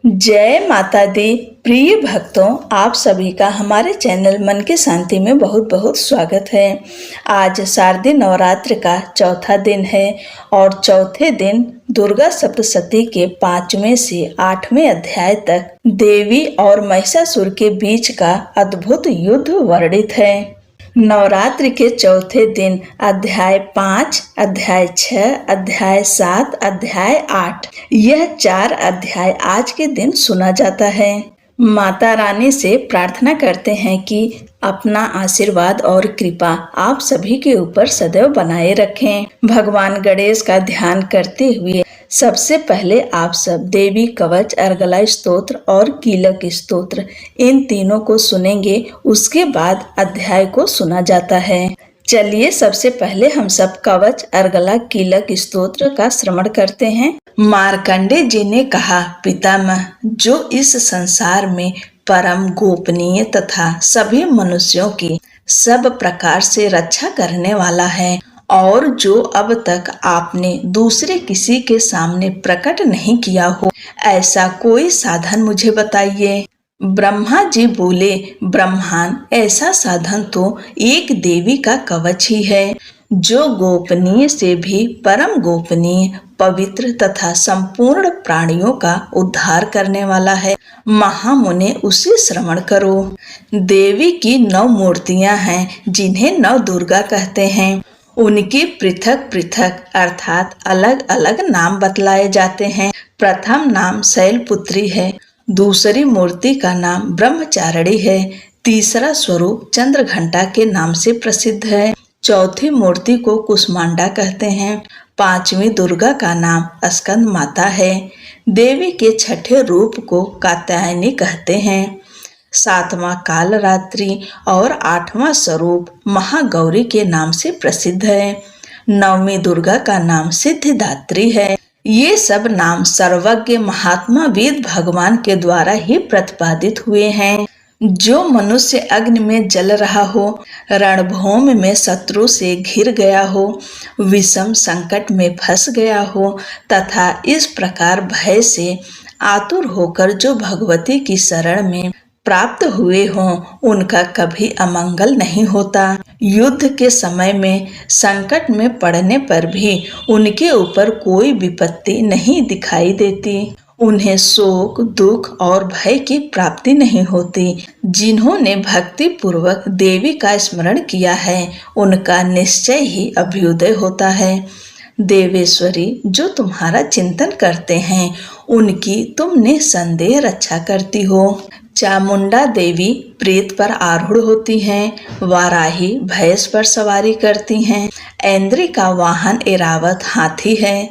जय माता दी। प्रिय भक्तों, आप सभी का हमारे चैनल मन की शांति में बहुत बहुत स्वागत है। आज शारदीय नवरात्र का चौथा दिन है और चौथे दिन दुर्गा सप्तशती के 5वें से 8वें अध्याय तक देवी और महिषासुर के बीच का अद्भुत युद्ध वर्णित है। नवरात्रि के चौथे दिन अध्याय 5, अध्याय 6, अध्याय 7, अध्याय 8 यह 4 अध्याय आज के दिन सुना जाता है। माता रानी से प्रार्थना करते हैं कि अपना आशीर्वाद और कृपा आप सभी के ऊपर सदैव बनाए रखें। भगवान गणेश का ध्यान करते हुए सबसे पहले आप सब देवी कवच, अर्गला स्तोत्र और कीलक स्तोत्र इन तीनों को सुनेंगे। उसके बाद अध्याय को सुना जाता है। चलिए सबसे पहले हम सब कवच, अर्गला, कीलक स्तोत्र का श्रवण करते हैं। मार्कंडे जी ने कहा, पितामह, जो इस संसार में परम गोपनीय तथा सभी मनुष्यों की सब प्रकार से रक्षा करने वाला है और जो अब तक आपने दूसरे किसी के सामने प्रकट नहीं किया हो, ऐसा कोई साधन मुझे बताइए। ब्रह्मा जी बोले, ब्रह्मान, ऐसा साधन तो एक देवी का कवच ही है, जो गोपनीय से भी परम गोपनीय, पवित्र तथा संपूर्ण प्राणियों का उद्धार करने वाला है। महामुने उसे श्रवण करो। देवी की 9 मूर्तियां हैं, जिन्हें 9 दुर्गा कहते हैं। उनके पृथक पृथक अर्थात अलग अलग नाम बतलाए जाते हैं। प्रथम नाम शैलपुत्री है, दूसरी मूर्ति का नाम ब्रह्मचारिणी है, तीसरा स्वरूप चंद्रघंटा के नाम से प्रसिद्ध है, चौथी मूर्ति को कुष्मांडा कहते हैं, 5वीं दुर्गा का नाम स्कंद माता है, देवी के छठे रूप को कात्यायनी कहते हैं, 7वां कालरात्रि और 8वां स्वरूप महागौरी के नाम से प्रसिद्ध है, 9वीं दुर्गा का नाम सिद्धिदात्री है। ये सब नाम सर्वज्ञ महात्मा वेद भगवान के द्वारा ही प्रतिपादित हुए हैं। जो मनुष्य अग्नि में जल रहा हो, रणभूमि में शत्रु से घिर गया हो, विषम संकट में फंस गया हो तथा इस प्रकार भय से आतुर होकर जो भगवती की शरण में प्राप्त हुए हों, उनका कभी अमंगल नहीं होता। युद्ध के समय में संकट में पड़ने पर भी उनके ऊपर कोई विपत्ति नहीं दिखाई देती। उन्हें शोक, दुख और भय की प्राप्ति नहीं होती। जिन्होंने भक्ति पूर्वक देवी का स्मरण किया है, उनका निश्चय ही अभ्युदय होता है। देवेश्वरी, जो तुम्हारा चिंतन करते हैं, उनकी तुम निसंदेह रक्षा करती हो। चामुंडा देवी प्रेत पर आरूढ़ होती हैं, वाराही भैंस पर सवारी करती हैं, ऐन्द्री का वाहन ऐरावत हाथी है,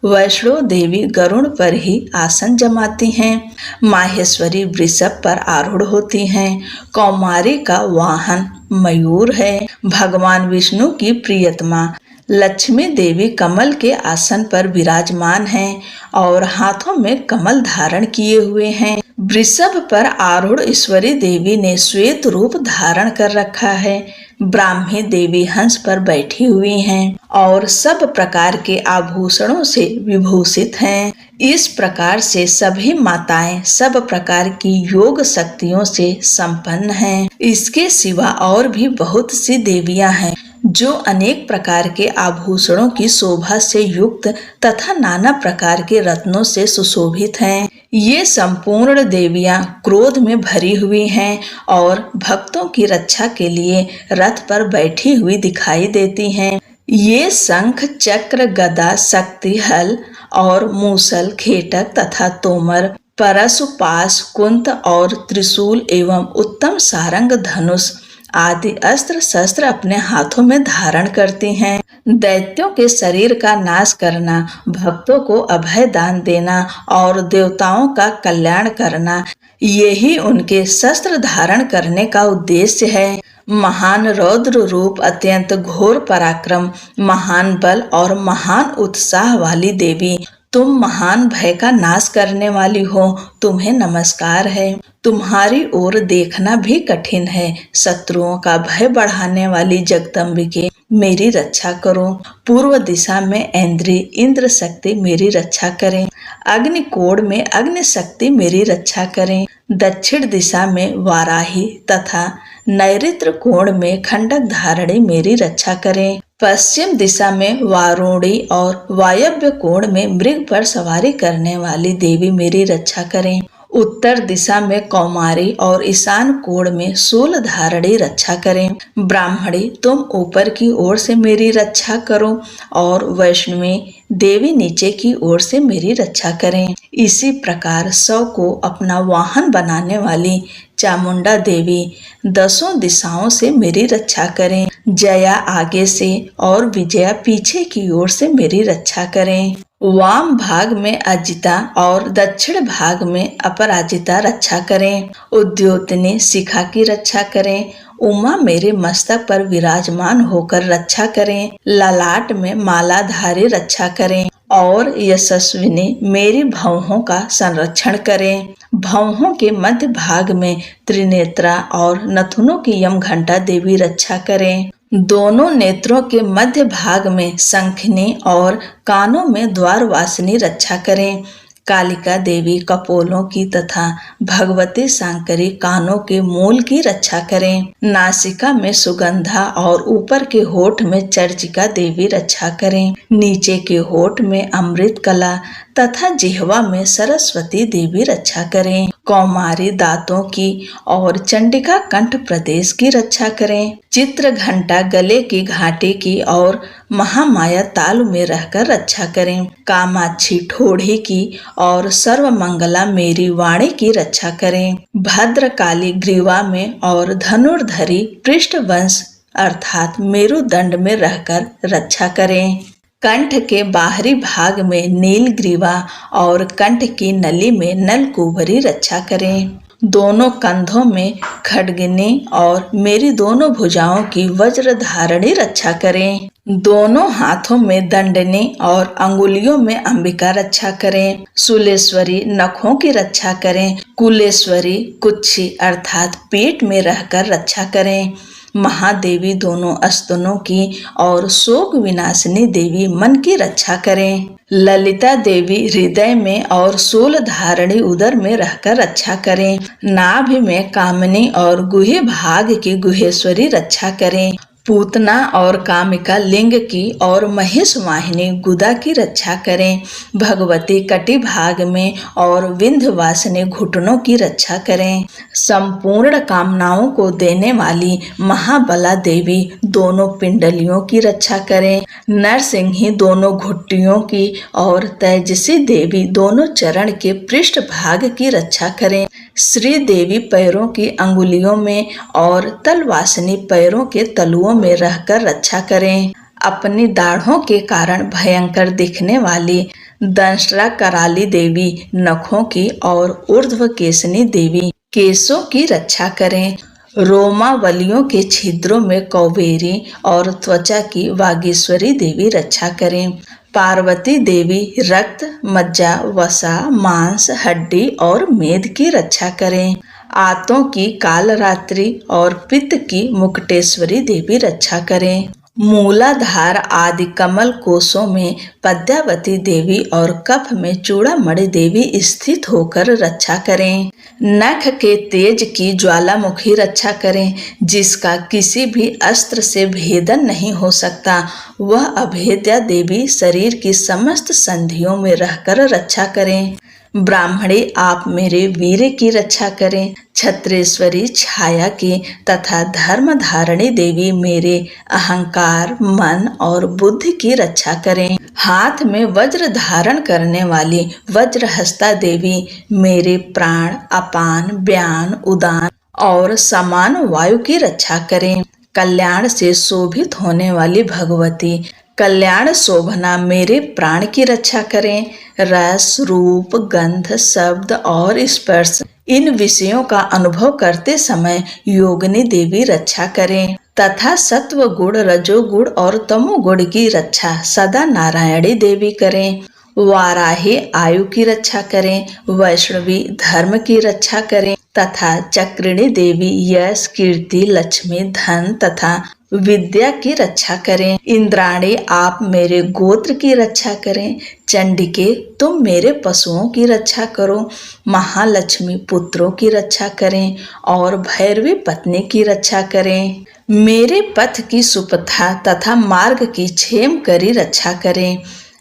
वैष्णो देवी गरुड़ पर ही आसन जमाती हैं, माहेश्वरी वृषभ पर आरूढ़ होती हैं, कौमारी का वाहन मयूर है, भगवान विष्णु की प्रियतमा लक्ष्मी देवी कमल के आसन पर विराजमान हैं और हाथों में कमल धारण किए हुए हैं। वृषभ पर आरूढ़ ईश्वरी देवी ने श्वेत रूप धारण कर रखा है। ब्राह्मी देवी हंस पर बैठी हुई हैं और सब प्रकार के आभूषणों से विभूषित हैं। इस प्रकार से सभी माताएं सब प्रकार की योग शक्तियों से संपन्न हैं। इसके सिवा और भी बहुत सी देवियां हैं, जो अनेक प्रकार के आभूषणों की शोभा से युक्त तथा नाना प्रकार के रत्नों से सुशोभित हैं। ये संपूर्ण देवियां क्रोध में भरी हुई हैं और भक्तों की रक्षा के लिए रथ पर बैठी हुई दिखाई देती हैं। ये शंख, चक्र, गदा, शक्ति, हल और मूसल, खेटक तथा तोमर, परशु, पाश, कुंत और त्रिशूल एवं उत्तम सारंग, धनुष आदि अस्त्र शस्त्र अपने हाथों में धारण करती हैं। दैत्यों के शरीर का नाश करना, भक्तों को अभय दान देना और देवताओं का कल्याण करना, यही उनके शस्त्र धारण करने का उद्देश्य है। महान रौद्र रूप, अत्यंत घोर पराक्रम, महान बल और महान उत्साह वाली देवी, तुम महान भय का नाश करने वाली हो, तुम्हें नमस्कार है। तुम्हारी ओर देखना भी कठिन है। शत्रुओं का भय बढ़ाने वाली जगदम्बिके, मेरी रक्षा करो। पूर्व दिशा में ऐन्द्री, इंद्र शक्ति मेरी रक्षा करें। अग्निकोण में अग्नि शक्ति मेरी रक्षा करें। दक्षिण दिशा में वाराही तथा नैऋत्य कोण में खंडक धारिणी मेरी रक्षा करें। पश्चिम दिशा में वारुणी और वायव्य कोण में मृग पर सवारी करने वाली देवी मेरी रक्षा करें। उत्तर दिशा में कौमारी और ईशान कोण में शूल धारिणी रक्षा करें। ब्राह्मणी तुम ऊपर की ओर से मेरी रक्षा करो और वैष्णवी देवी नीचे की ओर से मेरी रक्षा करें। इसी प्रकार 100 को अपना वाहन बनाने वाली चामुंडा देवी 10 दिशाओं से मेरी रक्षा करें। जया आगे से और विजया पीछे की ओर से मेरी रक्षा करें। वाम भाग में अजिता और दक्षिण भाग में अपराजिता रक्षा करें। उद्योतनी शिखा की रक्षा करें। उमा मेरे मस्तक पर विराजमान होकर रक्षा करें। ललाट में मालाधारी रक्षा करें और यशस्विनी मेरी भौहों का संरक्षण करें। भौहों के मध्य भाग में त्रिनेत्रा और नथुनों की यमघंटा देवी रक्षा करें। दोनों नेत्रों के मध्य भाग में शंखिनी और कानों में द्वारवासिनी रक्षा करें। कालिका देवी कपोलों की तथा भगवती शांकरी कानों के मूल की रक्षा करें। नासिका में सुगंधा और ऊपर के होठ में चर्चिका देवी रक्षा करें। नीचे के होठ में अमृत कला तथा जिह्वा में सरस्वती देवी रक्षा करें। कौमारी दांतों की और चंडिका कंठ प्रदेश की रक्षा करें। चित्र घंटा गले की घाटी की और महामाया तालु में रहकर रक्षा करें। कामाक्षी ठोड़ी की और सर्वमंगला मेरी वाणी की रक्षा करें। भद्रकाली ग्रीवा में और धनुर्धरी पृष्ठवंश अर्थात मेरुदंड में रहकर रक्षा करें। कंठ के बाहरी भाग में नील ग्रीवा और कंठ की नली में नलकुबरी रक्षा करें। दोनों कंधों में खड्गिनी और मेरी दोनों भुजाओं की वज्र धारणी रक्षा करें। दोनों हाथों में दंडनी और अंगुलियों में अंबिका रक्षा करें। शूलेश्वरी नखों की रक्षा करें। कुलेश्वरी कुच्छी अर्थात पेट में रहकर रक्षा करें। महादेवी दोनों स्तनों की और शोक विनाशिनी देवी मन की रक्षा करें। ललिता देवी हृदय में और शूल धारणी उदर में रहकर रक्षा करें। नाभि में कामिनी और गुहे भाग की गुहेश्वरी रक्षा करें। पूतना और कामिका लिंग की और महेश वाहिनी गुदा की रक्षा करें। भगवती कटी भाग में और विंध्यवासिनी घुटनों की रक्षा करें। संपूर्ण कामनाओं को देने वाली महाबला देवी दोनों पिंडलियों की रक्षा करें। नरसिंही दोनों घुट्टियों की और तेजसी देवी दोनों चरण के पृष्ठ भाग की रक्षा करें। श्री देवी पैरों की अंगुलियों में और तलवासिनी पैरों के तलुओं में रहकर रक्षा करें। अपनी दाढ़ों के कारण भयंकर दिखने वाली दंष्ट्रा कराली देवी नखों की और ऊर्ध्व केसनी देवी केशों की रक्षा करें। रोमावलियों के छिद्रों में कौबेरी और त्वचा की वागीश्वरी देवी रक्षा करें। पार्वती देवी रक्त मज्जा वसा मांस हड्डी और मेद की रक्षा करें। आंतों की कालरात्रि और पित्त की मुकुटेश्वरी देवी रक्षा करें। मूलाधार आदि कमल कोशों में पद्यावती देवी और कफ में चूड़ामणि देवी स्थित होकर रक्षा करें। नख के तेज की ज्वालामुखी रक्षा करें, जिसका किसी भी अस्त्र से भेदन नहीं हो सकता। वह अभेद्या देवी शरीर की समस्त संधियों में रहकर रक्षा करें। ब्राह्मणी आप मेरे वीर की रक्षा करें। छत्रेश्वरी छाया की तथा धर्म धारणी देवी मेरे अहंकार मन और बुद्धि की रक्षा करें। हाथ में वज्र धारण करने वाली वज्रहस्ता देवी मेरे प्राण अपान व्यान उदान और समान वायु की रक्षा करें। कल्याण से शोभित होने वाली भगवती कल्याण शोभना मेरे प्राण की रक्षा करें। रस रूप गंध शब्द और स्पर्श इन विषयों का अनुभव करते समय योगिनी देवी रक्षा करें तथा सत्व गुण रजोगुण और तमोगुण की रक्षा सदा नारायणी देवी करें। वाराही आयु की रक्षा करें। वैष्णवी धर्म की रक्षा करें तथा चक्रिणी देवी यश कीर्ति लक्ष्मी धन तथा विद्या की रक्षा करें। इंद्राणी आप मेरे गोत्र की रक्षा करें। चंडिके तुम मेरे पशुओं की रक्षा करो, महालक्ष्मी पुत्रों की रक्षा करें और भैरवी पत्नी की रक्षा करें। मेरे पथ की सुपथा तथा मार्ग की क्षेम करी रक्षा करें।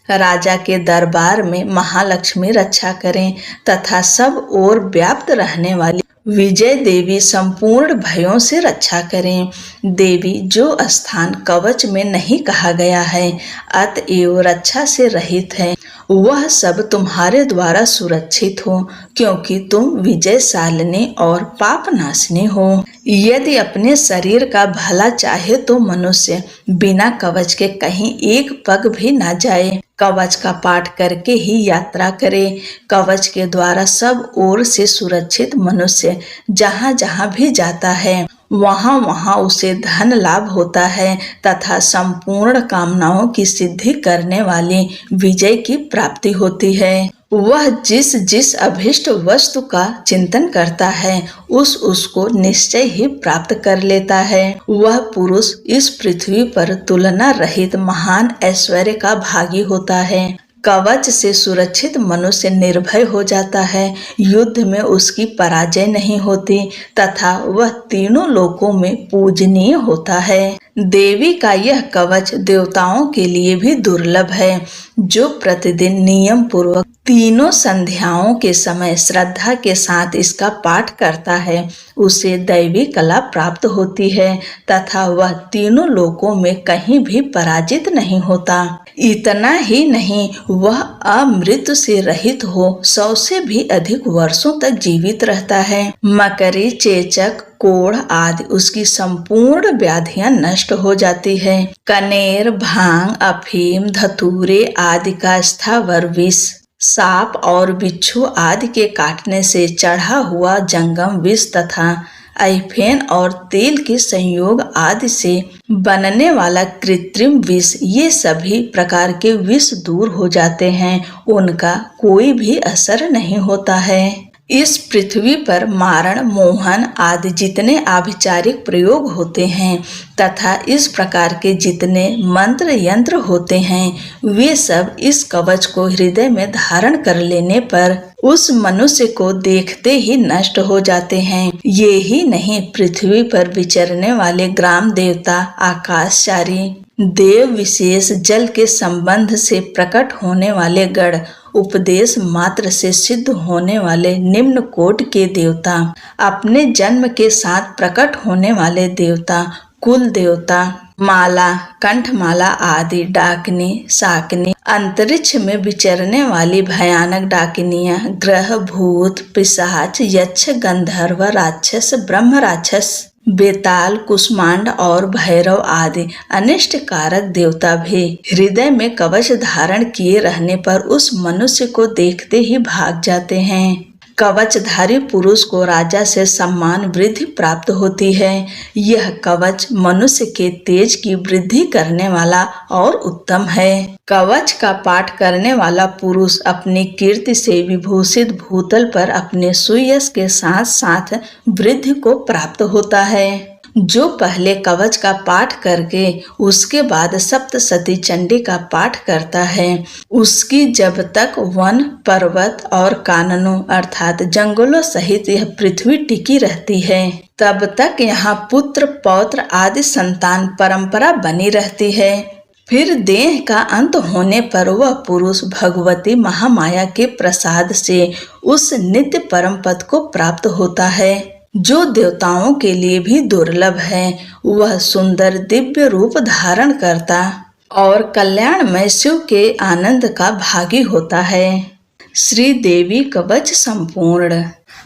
राजा के दरबार में महालक्ष्मी रक्षा करें तथा सब ओर व्याप्त रहने वाली विजय देवी संपूर्ण भयों से रक्षा करें। देवी, जो स्थान कवच में नहीं कहा गया है अतएव रक्षा से रहित है, वह सब तुम्हारे द्वारा सुरक्षित हो, क्योंकि तुम विजयशालिनी और पापनाशिनी हो। यदि अपने शरीर का भला चाहे तो मनुष्य बिना कवच के कहीं एक पग भी न जाए। कवच का पाठ करके ही यात्रा करे। कवच के द्वारा सब ओर से सुरक्षित मनुष्य जहाँ जहाँ भी जाता है वहाँ वहाँ उसे धन लाभ होता है तथा संपूर्ण कामनाओं की सिद्धि करने वाली विजय की प्राप्ति होती है। वह जिस जिस अभिष्ट वस्तु का चिंतन करता है उसको निश्चय ही प्राप्त कर लेता है। वह पुरुष इस पृथ्वी पर तुलना रहित महान ऐश्वर्य का भागी होता है। कवच से सुरक्षित मनुष्य निर्भय हो जाता है। युद्ध में उसकी पराजय नहीं होती तथा वह तीनों लोकों में पूजनीय होता है। देवी का यह कवच देवताओं के लिए भी दुर्लभ है। जो प्रतिदिन नियम पूर्वक तीनों संध्याओं के समय श्रद्धा के साथ इसका पाठ करता है उसे दैवी कला प्राप्त होती है तथा वह तीनों लोकों में कहीं भी पराजित नहीं होता। इतना ही नहीं, वह अमृत्यु से रहित हो 100 से भी अधिक वर्षों तक जीवित रहता है। मकरी, चेचक, कोढ़ आदि उसकी संपूर्ण व्याधियां नष्ट हो जाती है। कनेर, भांग, अफीम, धतूरे आदि का स्थावर विष, सांप और बिच्छू आदि के काटने से चढ़ा हुआ जंगम विष तथा ऐफेन और तेल के संयोग आदि से बनने वाला कृत्रिम विष, ये सभी प्रकार के विष दूर हो जाते हैं, उनका कोई भी असर नहीं होता है। इस पृथ्वी पर मारण, मोहन आदि जितने आभिचारिक प्रयोग होते हैं तथा इस प्रकार के जितने मंत्र यंत्र होते हैं वे सब इस कवच को हृदय में धारण कर लेने पर उस मनुष्य को देखते ही नष्ट हो जाते हैं। ये ही नहीं, पृथ्वी पर विचरने वाले ग्राम देवता, आकाशचारी देव, विशेष जल के संबंध से प्रकट होने वाले गण, उपदेश मात्र से सिद्ध होने वाले निम्न कोटि के देवता, अपने जन्म के साथ प्रकट होने वाले देवता, कुल देवता, माला, कंठमाला आदि डाकिनी, शाकिनी, अंतरिक्ष में विचरने वाली भयानक डाकिनियां, ग्रह, भूत, पिशाच, यक्ष, गंधर्व, राक्षस, ब्रह्म राक्षस, बेताल, कुष्मांड और भैरव आदि अनिष्ट कारक देवता भी हृदय में कवच धारण किए रहने पर उस मनुष्य को देखते ही भाग जाते हैं। कवचधारी पुरुष को राजा से सम्मान वृद्धि प्राप्त होती है। यह कवच मनुष्य के तेज की वृद्धि करने वाला और उत्तम है। कवच का पाठ करने वाला पुरुष अपनी कीर्ति से विभूषित भूतल पर अपने सुयश के साथ साथ वृद्धि को प्राप्त होता है। जो पहले कवच का पाठ करके उसके बाद सप्तशती चंडी का पाठ करता है उसकी जब तक वन, पर्वत और काननों अर्थात जंगलों सहित यह पृथ्वी टिकी रहती है तब तक यहाँ पुत्र, पौत्र आदि संतान परंपरा बनी रहती है। फिर देह का अंत होने पर वह पुरुष भगवती महामाया के प्रसाद से उस नित्य परम पद को प्राप्त होता है जो देवताओं के लिए भी दुर्लभ है। वह सुंदर दिव्य रूप धारण करता और कल्याणमय शिव के आनंद का भागी होता है। श्री देवी कवच संपूर्ण।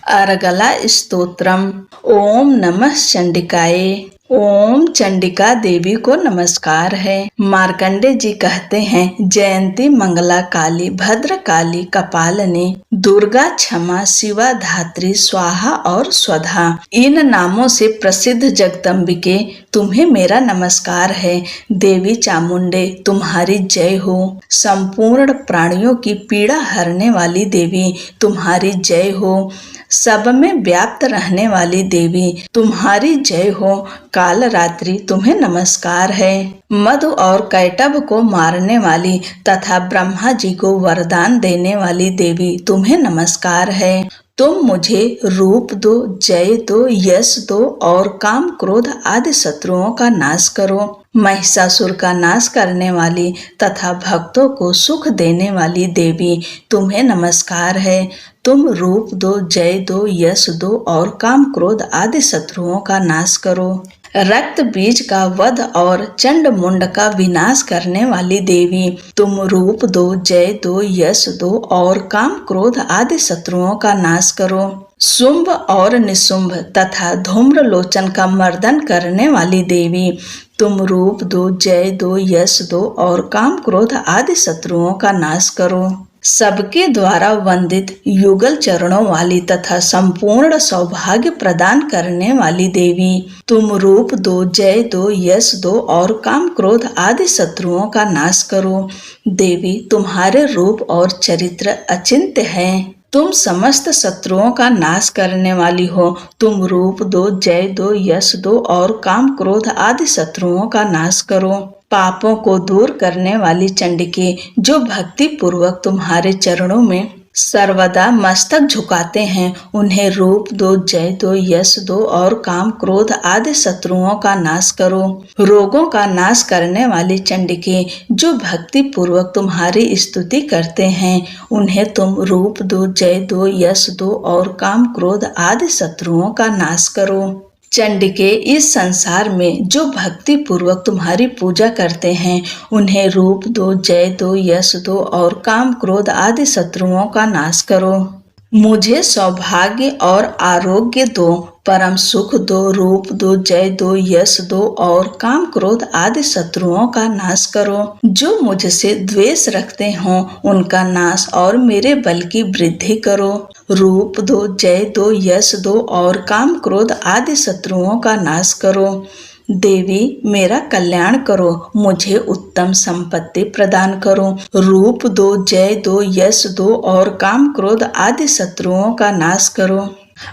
अर्गला स्तोत्रम। ओम नमः चंडिकाए। ओम चंडिका देवी को नमस्कार है। मार्कंडे जी कहते हैं, जयंती, मंगला काली, भद्र काली, कपालिनी, दुर्गा, क्षमा, शिवा, धात्री, स्वाहा और स्वधा, इन नामों से प्रसिद्ध जगदम्बिके तुम्हें मेरा नमस्कार है। देवी चामुंडे तुम्हारी जय हो। संपूर्ण प्राणियों की पीड़ा हरने वाली देवी तुम्हारी जय हो। सब में व्याप्त रहने वाली देवी तुम्हारी जय हो। काल रात्रि तुम्हें नमस्कार है। मधु और कैटभ को मारने वाली तथा ब्रह्मा जी को वरदान देने वाली देवी तुम्हें नमस्कार है। तुम मुझे रूप दो, जय दो, यश दो और काम क्रोध आदि शत्रुओं का नाश करो। महिषासुर का नाश करने वाली तथा भक्तों को सुख देने वाली देवी तुम्हें नमस्कार है। तुम रूप दो, जय दो, यश दो और काम क्रोध आदि शत्रुओं का नाश करो। रक्त बीज का वध और चंड मुंड का विनाश करने वाली देवी तुम रूप दो, जय दो, यश दो और काम क्रोध आदि शत्रुओं का नाश करो। शुंभ और निशुंभ तथा धूम्र लोचन का मर्दन करने वाली देवी तुम रूप दो, जय दो, यश दो और काम क्रोध आदि शत्रुओं का नाश करो। सबके द्वारा वंदित युगल चरणों वाली तथा संपूर्ण सौभाग्य प्रदान करने वाली देवी तुम रूप दो, जय दो, यश दो और काम क्रोध आदि शत्रुओं का नाश करो। देवी तुम्हारे रूप और चरित्र अचिंत्य हैं। तुम समस्त शत्रुओं का नाश करने वाली हो। तुम रूप दो, जय दो, यश दो और काम क्रोध आदि शत्रुओं का नाश करो। पापों को दूर करने वाली चंडिके जो भक्ति पूर्वक तुम्हारे चरणों में सर्वदा मस्तक झुकाते हैं, उन्हें रूप दो, जय दो, यश दो और काम क्रोध आदि शत्रुओं का नाश करो। रोगों का नाश करने वाली चंडिके जो भक्ति पूर्वक तुम्हारी स्तुति करते हैं, उन्हें तुम रूप दो, जय दो, यश दो और काम क्रोध आदि शत्रुओं का नाश करो। चंडिके इस संसार में जो भक्ति पूर्वक तुम्हारी पूजा करते हैं, उन्हें रूप दो, जय दो, यश दो और काम क्रोध आदि शत्रुओं का नाश करो। मुझे सौभाग्य और आरोग्य दो, परम सुख दो, रूप दो, जय दो, यश दो और काम क्रोध आदि शत्रुओं का नाश करो। जो मुझसे द्वेष रखते हों, उनका नाश और मेरे बल की वृद्धि करो। रूप दो, जय दो, यश दो और काम क्रोध आदि शत्रुओं का नाश करो। देवी मेरा कल्याण करो, मुझे उत्तम संपत्ति प्रदान करो। रूप दो, जय दो, यश दो और काम क्रोध आदि शत्रुओं का नाश करो।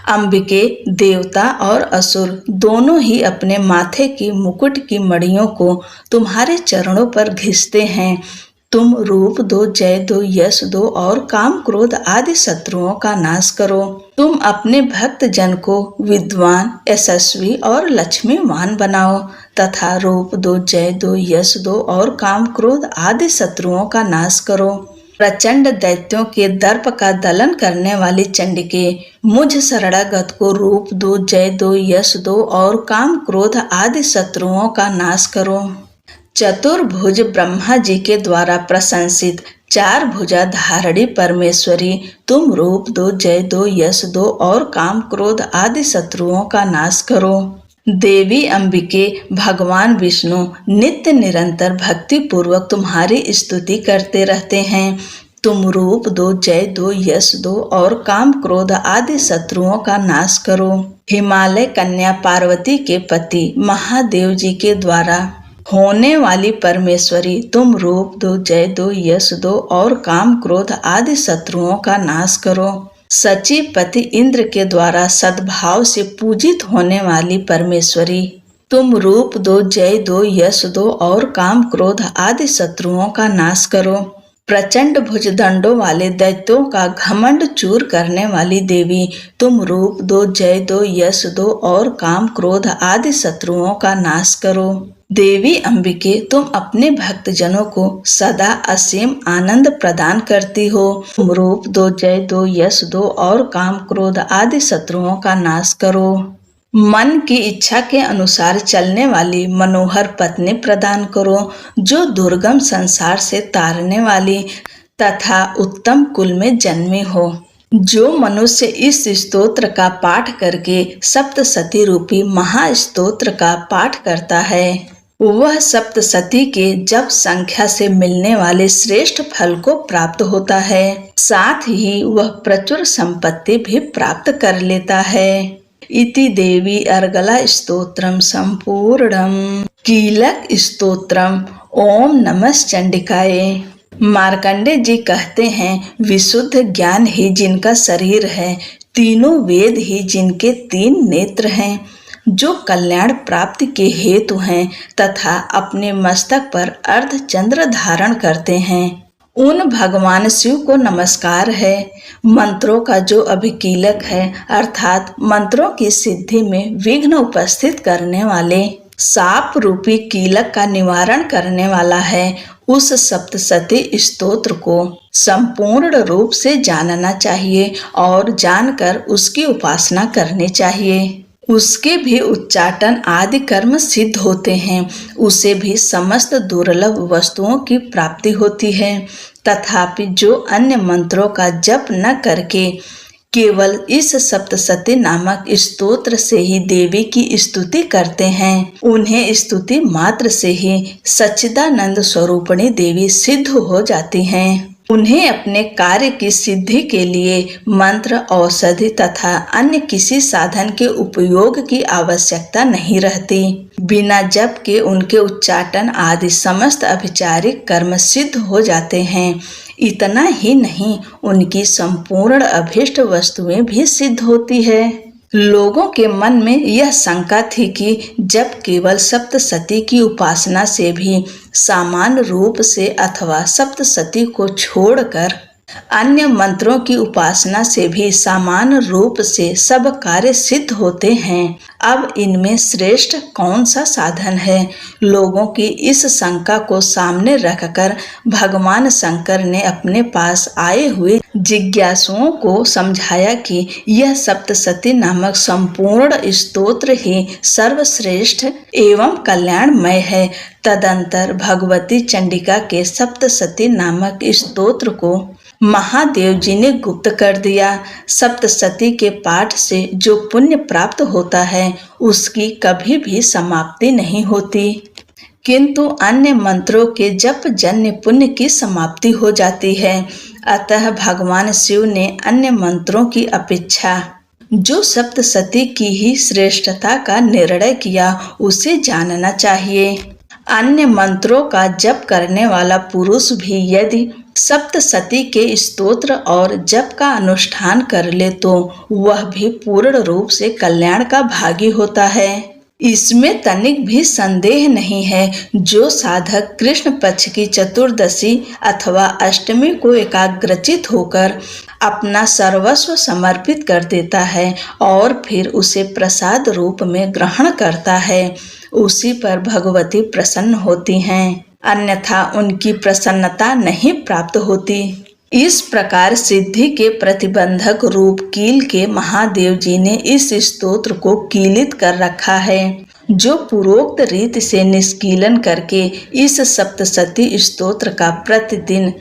अंबिके, देवता और असुर दोनों ही अपने माथे की मुकुट की मड़ियों को तुम्हारे चरणों पर घिसते हैं। तुम रूप दो, जय दो, यश दो और काम क्रोध आदि शत्रुओं का नाश करो। तुम अपने भक्त जन को विद्वान, यशस्वी और लक्ष्मीवान बनाओ तथा रूप दो, जय दो, यश दो और काम क्रोध आदि शत्रुओं का नाश करो। प्रचंड दैत्यों के दर्प का दलन करने वाली चंडिके मुझ शरणागत को रूप दो, जय दो, यश दो और काम क्रोध आदि शत्रुओं का नाश करो। चतुर्भुज ब्रह्मा जी के द्वारा प्रशंसित चार भुजा धारणी परमेश्वरी तुम रूप दो, जय दो, यश दो और काम क्रोध आदि शत्रुओं का नाश करो। देवी अंबिके, भगवान विष्णु नित्य निरंतर भक्ति पूर्वक तुम्हारी स्तुति करते रहते हैं। तुम रूप दो, जय दो, यश दो और काम क्रोध आदि शत्रुओं का नाश करो। हिमालय कन्या पार्वती के पति महादेव जी के द्वारा होने वाली परमेश्वरी तुम रूप दो, जय दो, यश दो और काम क्रोध आदि शत्रुओं का नाश करो। सचिपति इंद्र के द्वारा सद्भाव से पूजित होने वाली परमेश्वरी तुम रूप दो, जय दो, यश दो और काम क्रोध आदि शत्रुओं का नाश करो। प्रचंड भुजदंडों वाले दैत्यों का घमंड चूर करने वाली देवी तुम रूप दो, जय दो, यश दो और काम क्रोध आदि शत्रुओं का नाश करो। देवी अंबिके, तुम अपने भक्त जनों को सदा असीम आनंद प्रदान करती हो। तुम रूप दो, जय दो, यश दो और काम क्रोध आदि शत्रुओं का नाश करो। मन की इच्छा के अनुसार चलने वाली मनोहर पत्नी प्रदान करो, जो दुर्गम संसार से तारने वाली तथा उत्तम कुल में जन्मी हो। जो मनुष्य इस स्तोत्र का पाठ करके सप्तसती रूपी महास्तोत्र का पाठ करता है, वह सप्तसती के जप संख्या से मिलने वाले श्रेष्ठ फल को प्राप्त होता है। साथ ही वह प्रचुर संपत्ति भी प्राप्त कर लेता है। इति देवी अर्गला स्तोत्रम संपूर्णम। कीलक स्तोत्रम। ओम नमः चंडिकाय। मार्कंडे जी कहते हैं, विशुद्ध ज्ञान ही जिनका शरीर है, तीनों वेद ही जिनके 3 नेत्र हैं, जो कल्याण प्राप्ति के हेतु हैं तथा अपने मस्तक पर अर्धचंद्र धारण करते हैं, उन भगवान शिव को नमस्कार है। मंत्रों का जो अभिकीलक है, अर्थात मंत्रों की सिद्धि में विघ्न उपस्थित करने वाले, साप रूपी कीलक का निवारण करने वाला है, उस सप्तशती स्तोत्र को संपूर्ण रूप से जानना चाहिए और जानकर उसकी उपासना करनी चाहिए। उसके भी उच्चाटन आदि कर्म सिद्ध होते हैं, उसे भी समस्त दुर्लभ वस्तुओं की प्राप्ति होती है। तथापि जो अन्य मंत्रों का जप न करके केवल इस सप्तशती नामक स्तोत्र से ही देवी की स्तुति करते हैं, उन्हें स्तुति मात्र से ही सच्चिदानंद स्वरूपिणी देवी सिद्ध हो जाती हैं। उन्हें अपने कार्य की सिद्धि के लिए मंत्र, औषधि तथा अन्य किसी साधन के उपयोग की आवश्यकता नहीं रहती। बिना जप के उनके उच्चाटन आदि समस्त अभिचारिक कर्म सिद्ध हो जाते हैं। इतना ही नहीं, उनकी संपूर्ण अभीष्ट वस्तुएं भी सिद्ध होती है। लोगों के मन में यह शंका थी कि जब केवल सप्तशती की उपासना से भी सामान्य रूप से अथवा सप्तशती को छोड़कर अन्य मंत्रों की उपासना से भी सामान्य रूप से सब कार्य सिद्ध होते हैं, अब इनमें श्रेष्ठ कौन सा साधन है? लोगों की इस शंका को सामने रखकर भगवान शंकर ने अपने पास आए हुए जिज्ञासुओं को समझाया कि यह सप्तशती नामक संपूर्ण स्तोत्र ही सर्वश्रेष्ठ एवं कल्याणमय है। तदंतर भगवती चंडिका के सप्तशती नामक स्तोत्र को महादेव जी ने गुप्त कर दिया। सप्तशती के पाठ से जो पुण्य प्राप्त होता है, उसकी कभी भी समाप्ति नहीं होती, किंतु अन्य मंत्रों के जप जन्य पुण्य की समाप्ति हो जाती है। अतः भगवान शिव ने अन्य मंत्रों की अपेक्षा जो सप्तशती की ही श्रेष्ठता का निर्णय किया, उसे जानना चाहिए। अन्य मंत्रों का जप करने वाला पुरुष भी यदि सप्तशती के स्तोत्र और जप का अनुष्ठान कर ले तो वह भी पूर्ण रूप से कल्याण का भागी होता है। इसमें तनिक भी संदेह नहीं है। जो साधक कृष्ण पक्ष की चतुर्दशी अथवा अष्टमी को एकाग्रचित होकर अपना सर्वस्व समर्पित कर देता है और फिर उसे प्रसाद रूप में ग्रहण करता है, उसी पर भगवती प्रसन्न होती हैं, अन्यथा उनकी प्रसन्नता नहीं प्राप्त होती। इस प्रकार सिद्धि के प्रतिबंधक रूप कील के महादेव जी ने इस स्तोत्र को कीलित कर रखा है। जो पूर्वोक्त रीति से निष्कीलन करके इस सप्तशती स्तोत्र का प्रतिदिन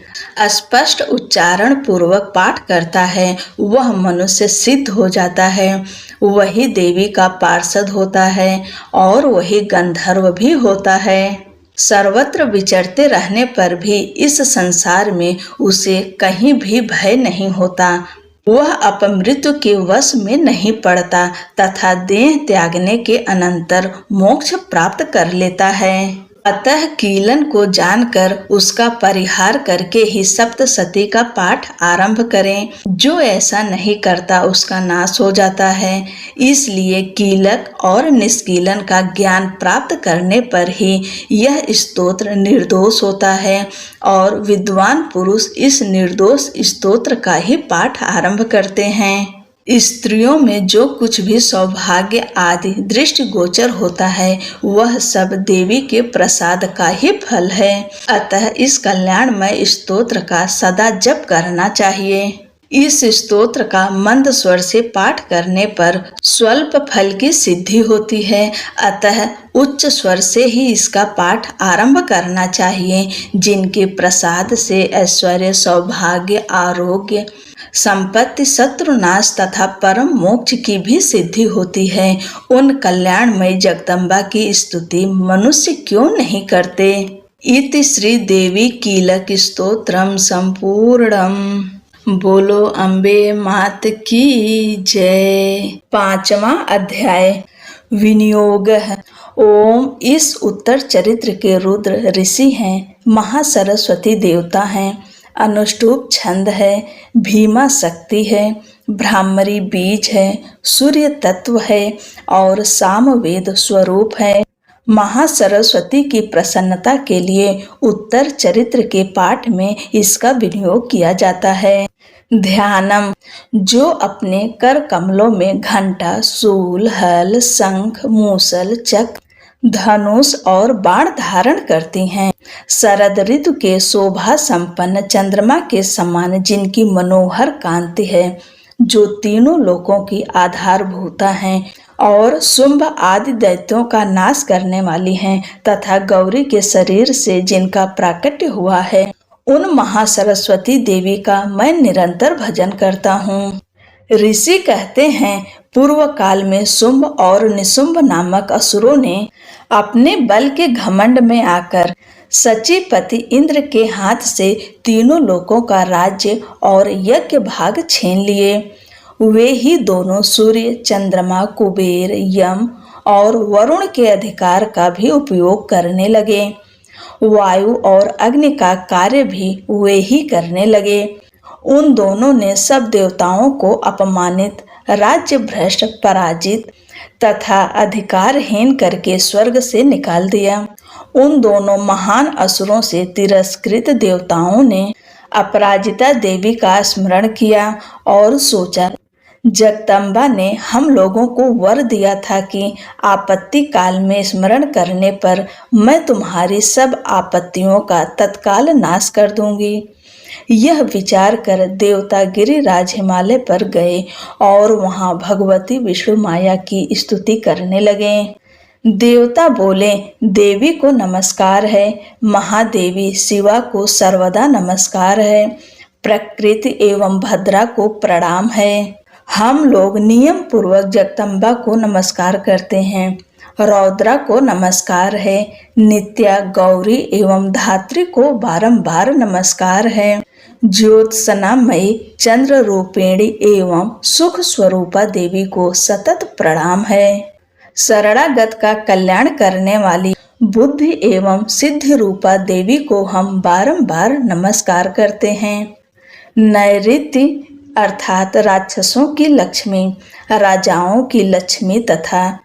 स्पष्ट उच्चारण पूर्वक पाठ करता है, वह मनुष्य सिद्ध हो जाता है, वही देवी का पार्षद होता है और वही गंधर्व भी होता है। सर्वत्र विचरते रहने पर भी इस संसार में उसे कहीं भी भय नहीं होता। वह अपमृत्यु के वश में नहीं पड़ता तथा देह त्यागने के अनंतर मोक्ष प्राप्त कर लेता है। अतः कीलन को जानकर उसका परिहार करके ही सप्तशती का पाठ आरंभ करें। जो ऐसा नहीं करता उसका नाश हो जाता है। इसलिए कीलक और निष्कीलन का ज्ञान प्राप्त करने पर ही यह स्तोत्र निर्दोष होता है और विद्वान पुरुष इस निर्दोष स्तोत्र का ही पाठ आरंभ करते हैं। स्त्रियों में जो कुछ भी सौभाग्य आदि दृष्टि गोचर होता है, वह सब देवी के प्रसाद का ही फल है। अतः इस कल्याणमय स्तोत्र का सदा जप करना चाहिए। इस स्तोत्र का मंद स्वर से पाठ करने पर स्वल्प फल की सिद्धि होती है। अतः उच्च स्वर से ही इसका पाठ आरंभ करना चाहिए। जिनके प्रसाद से ऐश्वर्य, सौभाग्य, आरोग्य, संपत्ति, शत्रुनाश तथा परम मोक्ष की भी सिद्धि होती है, उन कल्याणमय जगदम्बा की स्तुति मनुष्य क्यों नहीं करते। इति श्री देवी कीलक स्तोत्रम संपूर्णम। बोलो अम्बे मात की जय। 5वां अध्याय विनियोग। ओम। इस उत्तर चरित्र के रुद्र ऋषि हैं, महासरस्वती देवता हैं, अनुष्टुप छंद है, भीमा शक्ति है, ब्राह्मरी बीज है, सूर्य तत्व है और सामवेद स्वरूप है। महासरस्वती की प्रसन्नता के लिए उत्तर चरित्र के पाठ में इसका विनियोग किया जाता है। ध्यानम। जो अपने कर कमलों में घंटा, शूल, हल, शंख, मूसल, चक्र, धनुष और बाण धारण करती हैं। शरद ऋतु के शोभा संपन्न चंद्रमा के समान जिनकी मनोहर कांति है, जो तीनों लोकों की आधारभूता हैं और शुंभ आदि दैत्यों का नाश करने वाली हैं, तथा गौरी के शरीर से जिनका प्राकट्य हुआ है, उन महासरस्वती देवी का मैं निरंतर भजन करता हूँ। ऋषि कहते हैं, पूर्व काल में शुंभ और निशुंभ नामक असुरों ने अपने बल के घमंड में आकर सचीपति इंद्र के हाथ से तीनों लोकों का राज्य और यज्ञ भाग छीन लिए। वे ही दोनों सूर्य, चंद्रमा, कुबेर, यम और वरुण के अधिकार का भी उपयोग करने लगे। वायु और अग्नि का कार्य भी वे ही करने लगे। उन दोनों ने सब देवताओं को अपमानित, राज्य भ्रष्ट, पराजित तथा अधिकारहीन करके स्वर्ग से निकाल दिया। उन दोनों महान असुरों से तिरस्कृत देवताओं ने अपराजिता देवी का स्मरण किया और सोचा, जगदम्बा ने हम लोगों को वर दिया था कि आपत्ति काल में स्मरण करने पर मैं तुम्हारी सब आपत्तियों का तत्काल नाश कर दूंगी। यह विचार कर देवता गिरिराज हिमालय पर गए और वहां भगवती विष्णु माया की स्तुति करने लगे। देवता बोले, देवी को नमस्कार है, महादेवी शिवा को सर्वदा नमस्कार है, प्रकृति एवं भद्रा को प्रणाम है। हम लोग नियम पूर्वक जगदम्बा को नमस्कार करते हैं, रौद्रा को नमस्कार है, नित्या, गौरी एवं धात्री को बारंबार नमस्कार है, ज्योत्सनामयी, चंद्र रूपिणी एवं सुख स्वरूपा देवी को सतत प्रणाम है। शरणागत का कल्याण करने वाली बुद्धि एवं सिद्धि रूपा देवी को हम बारंबार नमस्कार करते हैं। नैऋत्य अर्थात राक्षसों की लक्ष्मी, राजाओं की लक्ष्मी तथा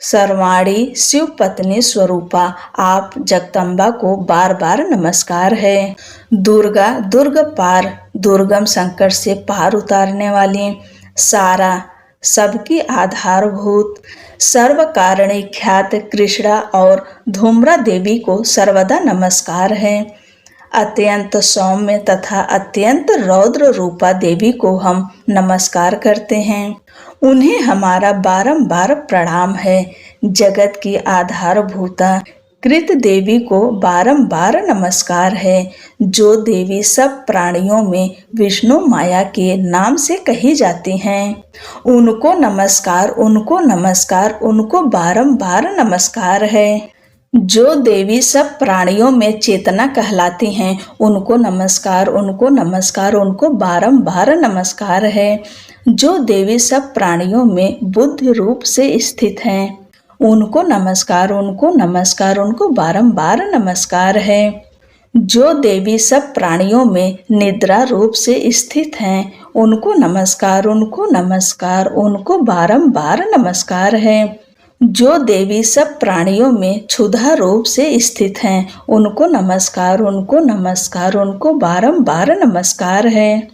सर्वाणी शिव पत्नी स्वरूपा आप जगदम्बा को बार बार नमस्कार है। दुर्गा, दुर्ग पार, दुर्गम संकट से पार उतारने वाली, सारा, सबकी आधारभूत, सर्व कारणी ख्यात कृष्णा और धूम्रा देवी को सर्वदा नमस्कार है। अत्यंत सौम्य तथा अत्यंत रौद्र रूपा देवी को हम नमस्कार करते हैं। उन्हें हमारा बारंबार प्रणाम है। जगत की आधारभूता कृत देवी को बारंबार नमस्कार है। जो देवी सब प्राणियों में विष्णु माया के नाम से कही जाती हैं, उनको नमस्कार, उनको नमस्कार, उनको बारंबार नमस्कार है। जो देवी सब प्राणियों में चेतना कहलाती हैं, उनको नमस्कार, उनको नमस्कार, उनको बारंबार नमस्कार है। जो देवी सब प्राणियों में बुद्धि रूप से स्थित हैं, उनको नमस्कार, उनको नमस्कार, उनको बारंबार नमस्कार है। जो देवी सब प्राणियों में निद्रा रूप से स्थित हैं, उनको नमस्कार, उनको नमस्कार, उनको बारंबार नमस्कार है। जो देवी सब प्राणियों में क्षुधा रूप से स्थित हैं, उनको नमस्कार, उनको नमस्कार, उनको बारंबार नमस्कार है।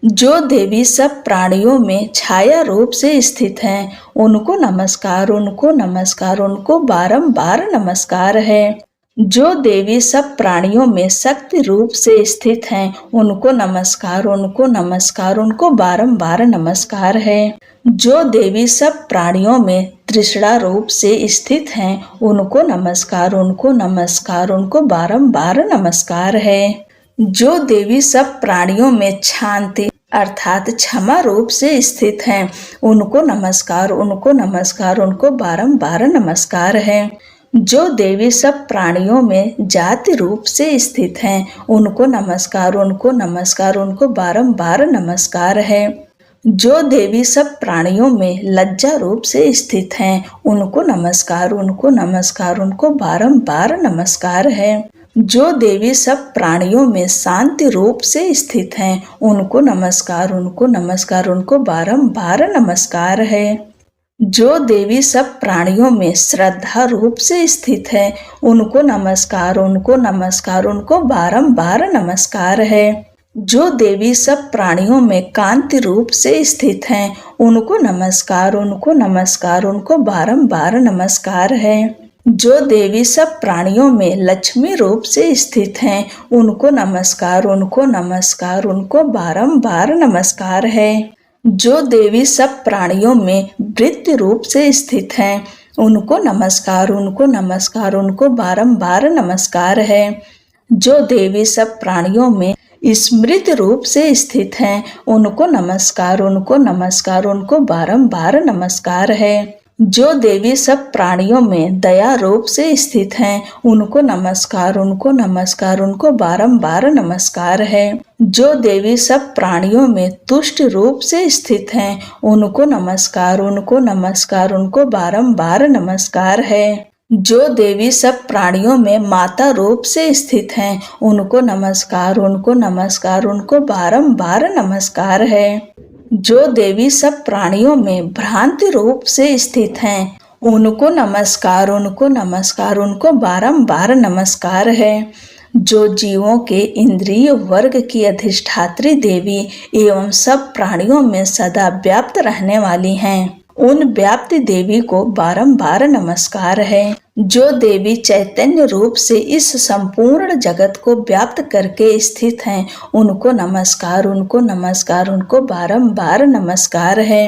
जो देवी सब प्राणियों में छाया रूप से स्थित हैं, उनको नमस्कार, उनको नमस्कार, उनको बारंबार नमस्कार है। जो देवी सब प्राणियों में शक्ति रूप से स्थित हैं, उनको नमस्कार, उनको नमस्कार, उनको बारंबार नमस्कार है। जो देवी सब प्राणियों में तृष्णा रूप से स्थित हैं, उनको नमस्कार, उनको नमस्कार, उनको बारंबार नमस्कार है। जो देवी सब प्राणियों में शांति अर्थात क्षमा रूप से स्थित हैं, उनको नमस्कार, उनको नमस्कार, उनको बारंबार नमस्कार है। जो देवी सब प्राणियों में जाति रूप से स्थित हैं, उनको नमस्कार, उनको नमस्कार, उनको बारंबार नमस्कार है। जो देवी सब प्राणियों में लज्जा रूप से स्थित हैं, उनको नमस्कार, उनको नमस्कार, उनको बारंबार नमस्कार है। जो देवी सब प्राणियों में शांति रूप से स्थित हैं, उनको नमस्कार, उनको नमस्कार, उनको बारंबार नमस्कार है। जो देवी सब प्राणियों में श्रद्धा रूप से स्थित है, उनको नमस्कार, उनको नमस्कार, उनको बारंबार नमस्कार है। जो देवी सब प्राणियों में कांति रूप से स्थित हैं, उनको नमस्कार, उनको नमस्कार, उनको बारंबार नमस्कार है। जो देवी सब प्राणियों में लक्ष्मी रूप से स्थित हैं, उनको नमस्कार, उनको नमस्कार, उनको बारंबार नमस्कार है। जो देवी सब प्राणियों में वृत्ति रूप से स्थित हैं, उनको नमस्कार, उनको नमस्कार, उनको बारंबार नमस्कार है। जो देवी सब प्राणियों में स्मृति रूप से स्थित हैं, उनको नमस्कार, उनको नमस्कार, उनको बारंबार नमस्कार है। जो देवी सब प्राणियों में दया रूप से स्थित हैं, उनको नमस्कार, उनको नमस्कार, उनको बारंबार नमस्कार है। जो देवी सब प्राणियों में तुष्ट रूप से स्थित हैं, उनको नमस्कार, उनको नमस्कार, उनको बारंबार नमस्कार है। जो देवी सब प्राणियों में माता रूप से स्थित हैं, उनको नमस्कार, उनको नमस्कार, उनको बारंबार नमस्कार है। जो देवी सब प्राणियों में भ्रांति रूप से स्थित हैं, उनको नमस्कार, उनको नमस्कार, उनको बारंबार नमस्कार है। जो जीवों के इंद्रिय वर्ग की अधिष्ठात्री देवी एवं सब प्राणियों में सदा व्याप्त रहने वाली हैं, उन व्याप्ति देवी को बारंबार नमस्कार है। जो देवी चैतन्य रूप से इस संपूर्ण जगत को व्याप्त करके स्थित हैं, उनको नमस्कार, उनको नमस्कार, उनको बारंबार नमस्कार है।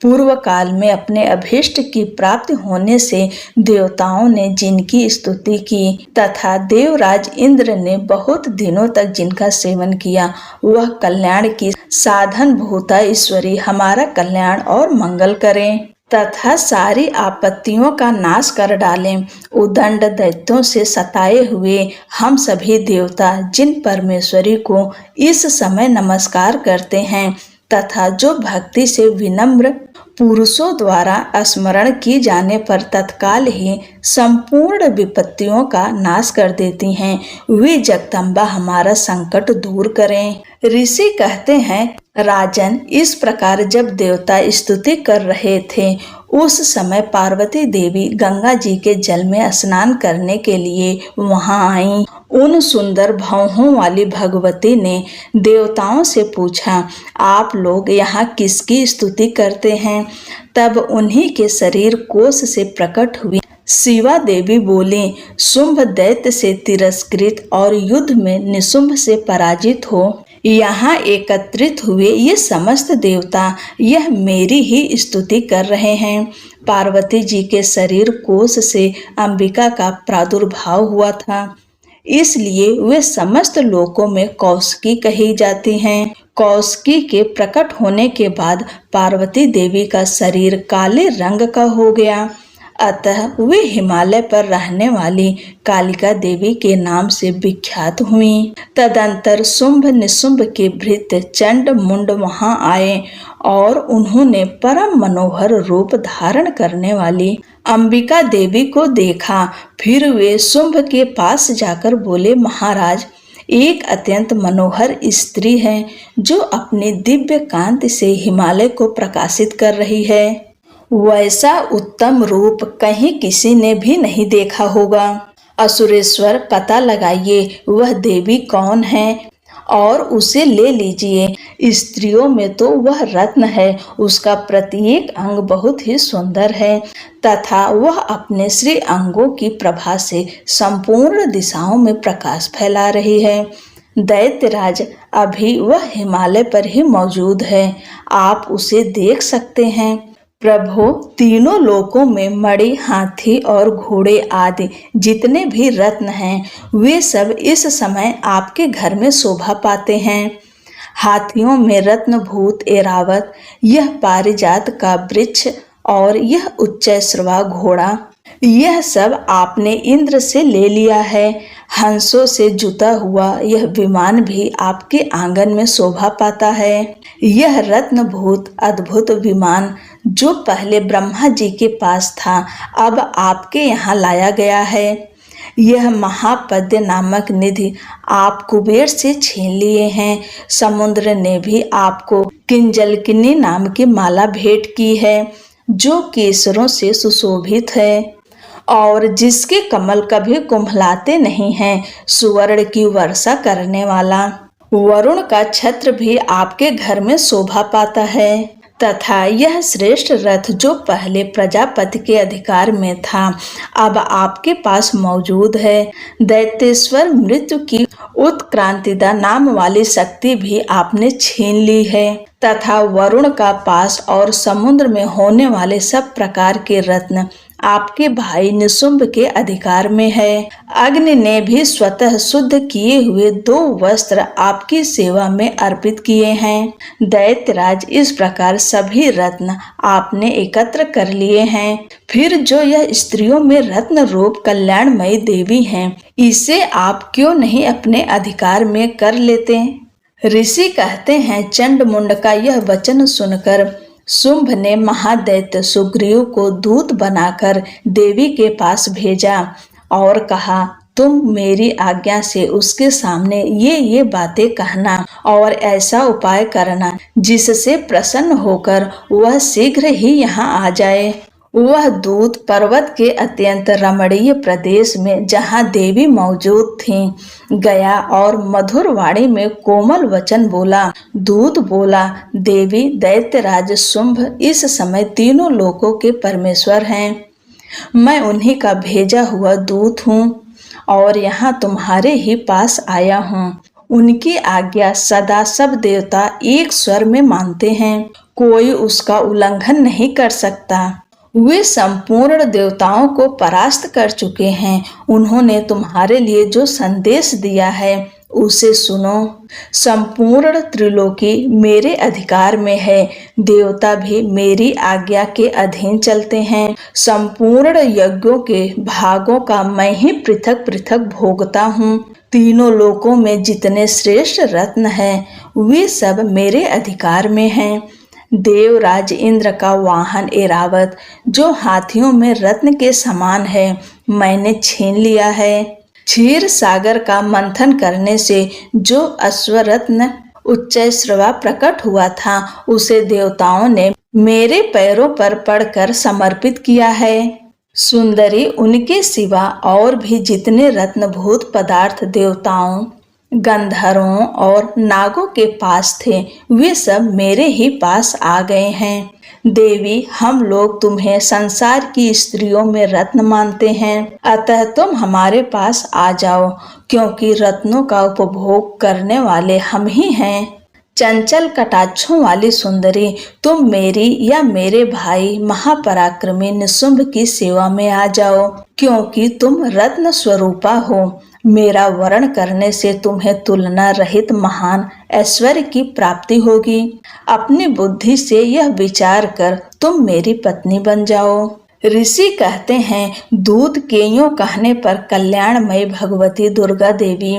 पूर्व काल में अपने अभीष्ट की प्राप्ति होने से देवताओं ने जिनकी स्तुति की तथा देवराज इंद्र ने बहुत दिनों तक जिनका सेवन किया, वह कल्याण की साधन भूता ईश्वरी हमारा कल्याण और मंगल करें तथा सारी आपत्तियों का नाश कर डालें। उदंड दैत्यों से सताए हुए हम सभी देवता जिन परमेश्वरी को इस समय नमस्कार करते हैं तथा जो भक्ति से विनम्र पुरुषों द्वारा स्मरण की जाने पर तत्काल ही संपूर्ण विपत्तियों का नाश कर देती हैं, वे जगदम्बा हमारा संकट दूर करें। ऋषि कहते हैं, राजन, इस प्रकार जब देवता स्तुति कर रहे थे, उस समय पार्वती देवी गंगा जी के जल में स्नान करने के लिए वहां आईं। उन सुंदर भौहों वाली भगवती ने देवताओं से पूछा, आप लोग यहाँ किसकी स्तुति करते हैं? तब उन्हीं के शरीर कोश से प्रकट हुई शिवा देवी बोली, शुंभ दैत्य से तिरस्कृत और युद्ध में निशुंभ से पराजित हो यहाँ एकत्रित हुए ये समस्त देवता यह मेरी ही स्तुति कर रहे हैं। पार्वती जी के शरीर कोश से अंबिका का प्रादुर्भाव हुआ था, इसलिए वे समस्त लोकों में कौशिकी कही जाती हैं। कौशिकी के प्रकट होने के बाद पार्वती देवी का शरीर काले रंग का हो गया, अतः वे हिमालय पर रहने वाली कालिका देवी के नाम से विख्यात हुई। तदंतर शुंभ निशुंभ के भृत्य चंड मुंड वहां आए और उन्होंने परम मनोहर रूप धारण करने वाली अंबिका देवी को देखा। फिर वे शुंभ के पास जाकर बोले, महाराज, एक अत्यंत मनोहर स्त्री है जो अपने दिव्य कांति से हिमालय को प्रकाशित कर रही है। वैसा उत्तम रूप कहीं किसी ने भी नहीं देखा होगा। असुरेश्वर, पता लगाइए वह देवी कौन है और उसे ले लीजिए। स्त्रियों में तो वह रत्न है, उसका प्रत्येक अंग बहुत ही सुंदर है तथा वह अपने श्री अंगों की प्रभा से संपूर्ण दिशाओं में प्रकाश फैला रही है। दैत्यराज, अभी वह हिमालय पर ही मौजूद है, आप उसे देख सकते हैं। प्रभु, तीनों लोकों में मणि, हाथी और घोड़े आदि जितने भी रत्न हैं, वे सब इस समय आपके घर में शोभा पाते हैं। हाथियों में रत्नभूत ऐरावत, यह पारिजात का वृक्ष और यह उच्चैश्रवा घोड़ा, यह सब आपने इंद्र से ले लिया है। हंसों से जुता हुआ यह विमान भी आपके आंगन में शोभा पाता है। यह रत्नभूत अद्भुत विमान जो पहले ब्रह्मा जी के पास था, अब आपके यहाँ लाया गया है। यह महापद्य नामक निधि आप कुबेर से छीन लिए हैं। समुद्र ने भी आपको किंजलकिनी नाम की माला भेंट की है, जो केसरों से सुशोभित है और जिसके कमल कभी कुम्हलाते नहीं हैं। सुवर्ण की वर्षा करने वाला वरुण का छत्र भी आपके घर में शोभा पाता है, तथा यह श्रेष्ठ रथ जो पहले प्रजापति के अधिकार में था, अब आपके पास मौजूद है। दैत्येश्वर मृत्यु की उत्क्रांतिदा नाम वाली शक्ति भी आपने छीन ली है, तथा वरुण का पास और समुद्र में होने वाले सब प्रकार के रत्न आपके भाई निशुंभ के अधिकार में है। अग्नि ने भी स्वतः शुद्ध किए हुए 2 वस्त्र आपकी सेवा में अर्पित किए हैं। दैत्यराज, इस प्रकार सभी रत्न आपने एकत्र कर लिए हैं। फिर जो यह स्त्रियों में रत्न रूप कल्याणमयी देवी हैं, इसे आप क्यों नहीं अपने अधिकार में कर लेते? ऋषि कहते हैं, चंड मुंड का यह वचन सुनकर शुंभ ने महादैत्य सुग्रीव को दूत बनाकर देवी के पास भेजा और कहा, तुम मेरी आज्ञा से उसके सामने ये बातें कहना और ऐसा उपाय करना जिससे प्रसन्न होकर वह शीघ्र ही यहाँ आ जाए। वह दूत पर्वत के अत्यंत रमणीय प्रदेश में जहाँ देवी मौजूद थीं, गया और मधुर वाणी में कोमल वचन बोला। दूत बोला, देवी, दैत्यराज शुंभ इस समय तीनों लोकों के परमेश्वर हैं। मैं उन्हीं का भेजा हुआ दूत हूँ और यहाँ तुम्हारे ही पास आया हूँ। उनकी आज्ञा सदा सब देवता एक स्वर में मानते हैं, कोई उसका उल्लंघन नहीं कर सकता। वे संपूर्ण देवताओं को परास्त कर चुके हैं। उन्होंने तुम्हारे लिए जो संदेश दिया है उसे सुनो। संपूर्ण त्रिलोकी मेरे अधिकार में है। देवता भी मेरी आज्ञा के अधीन चलते हैं। संपूर्ण यज्ञों के भागों का मैं ही पृथक पृथक भोगता हूँ। तीनों लोकों में जितने श्रेष्ठ रत्न हैं, वे सब मेरे अधिकार में हैं। देवराज इंद्र का वाहन ऐरावत, जो हाथियों में रत्न के समान है, मैंने छीन लिया है। क्षीर सागर का मंथन करने से जो अश्वरत्न उच्चैश्रवा प्रकट हुआ था, उसे देवताओं ने मेरे पैरों पर पड़कर समर्पित किया है। सुंदरी, उनके सिवा और भी जितने रत्नभूत पदार्थ देवताओं, गंधर्वों और नागों के पास थे, वे सब मेरे ही पास आ गए हैं। देवी, हम लोग तुम्हें संसार की स्त्रियों में रत्न मानते हैं, अतः तुम हमारे पास आ जाओ, क्योंकि रत्नों का उपभोग करने वाले हम ही हैं। चंचल कटाक्षों वाली सुंदरी, तुम मेरी या मेरे भाई महापराक्रमी निशुंभ की सेवा में आ जाओ, क्योंकि तुम रत्न स्वरूपा हो। मेरा वरण करने से तुम्हें तुलना रहित महान ऐश्वर्य की प्राप्ति होगी। अपनी बुद्धि से यह विचार कर तुम मेरी पत्नी बन जाओ। ऋषि कहते हैं, दूध के यूं कहने पर कल्याणमयी भगवती दुर्गा देवी,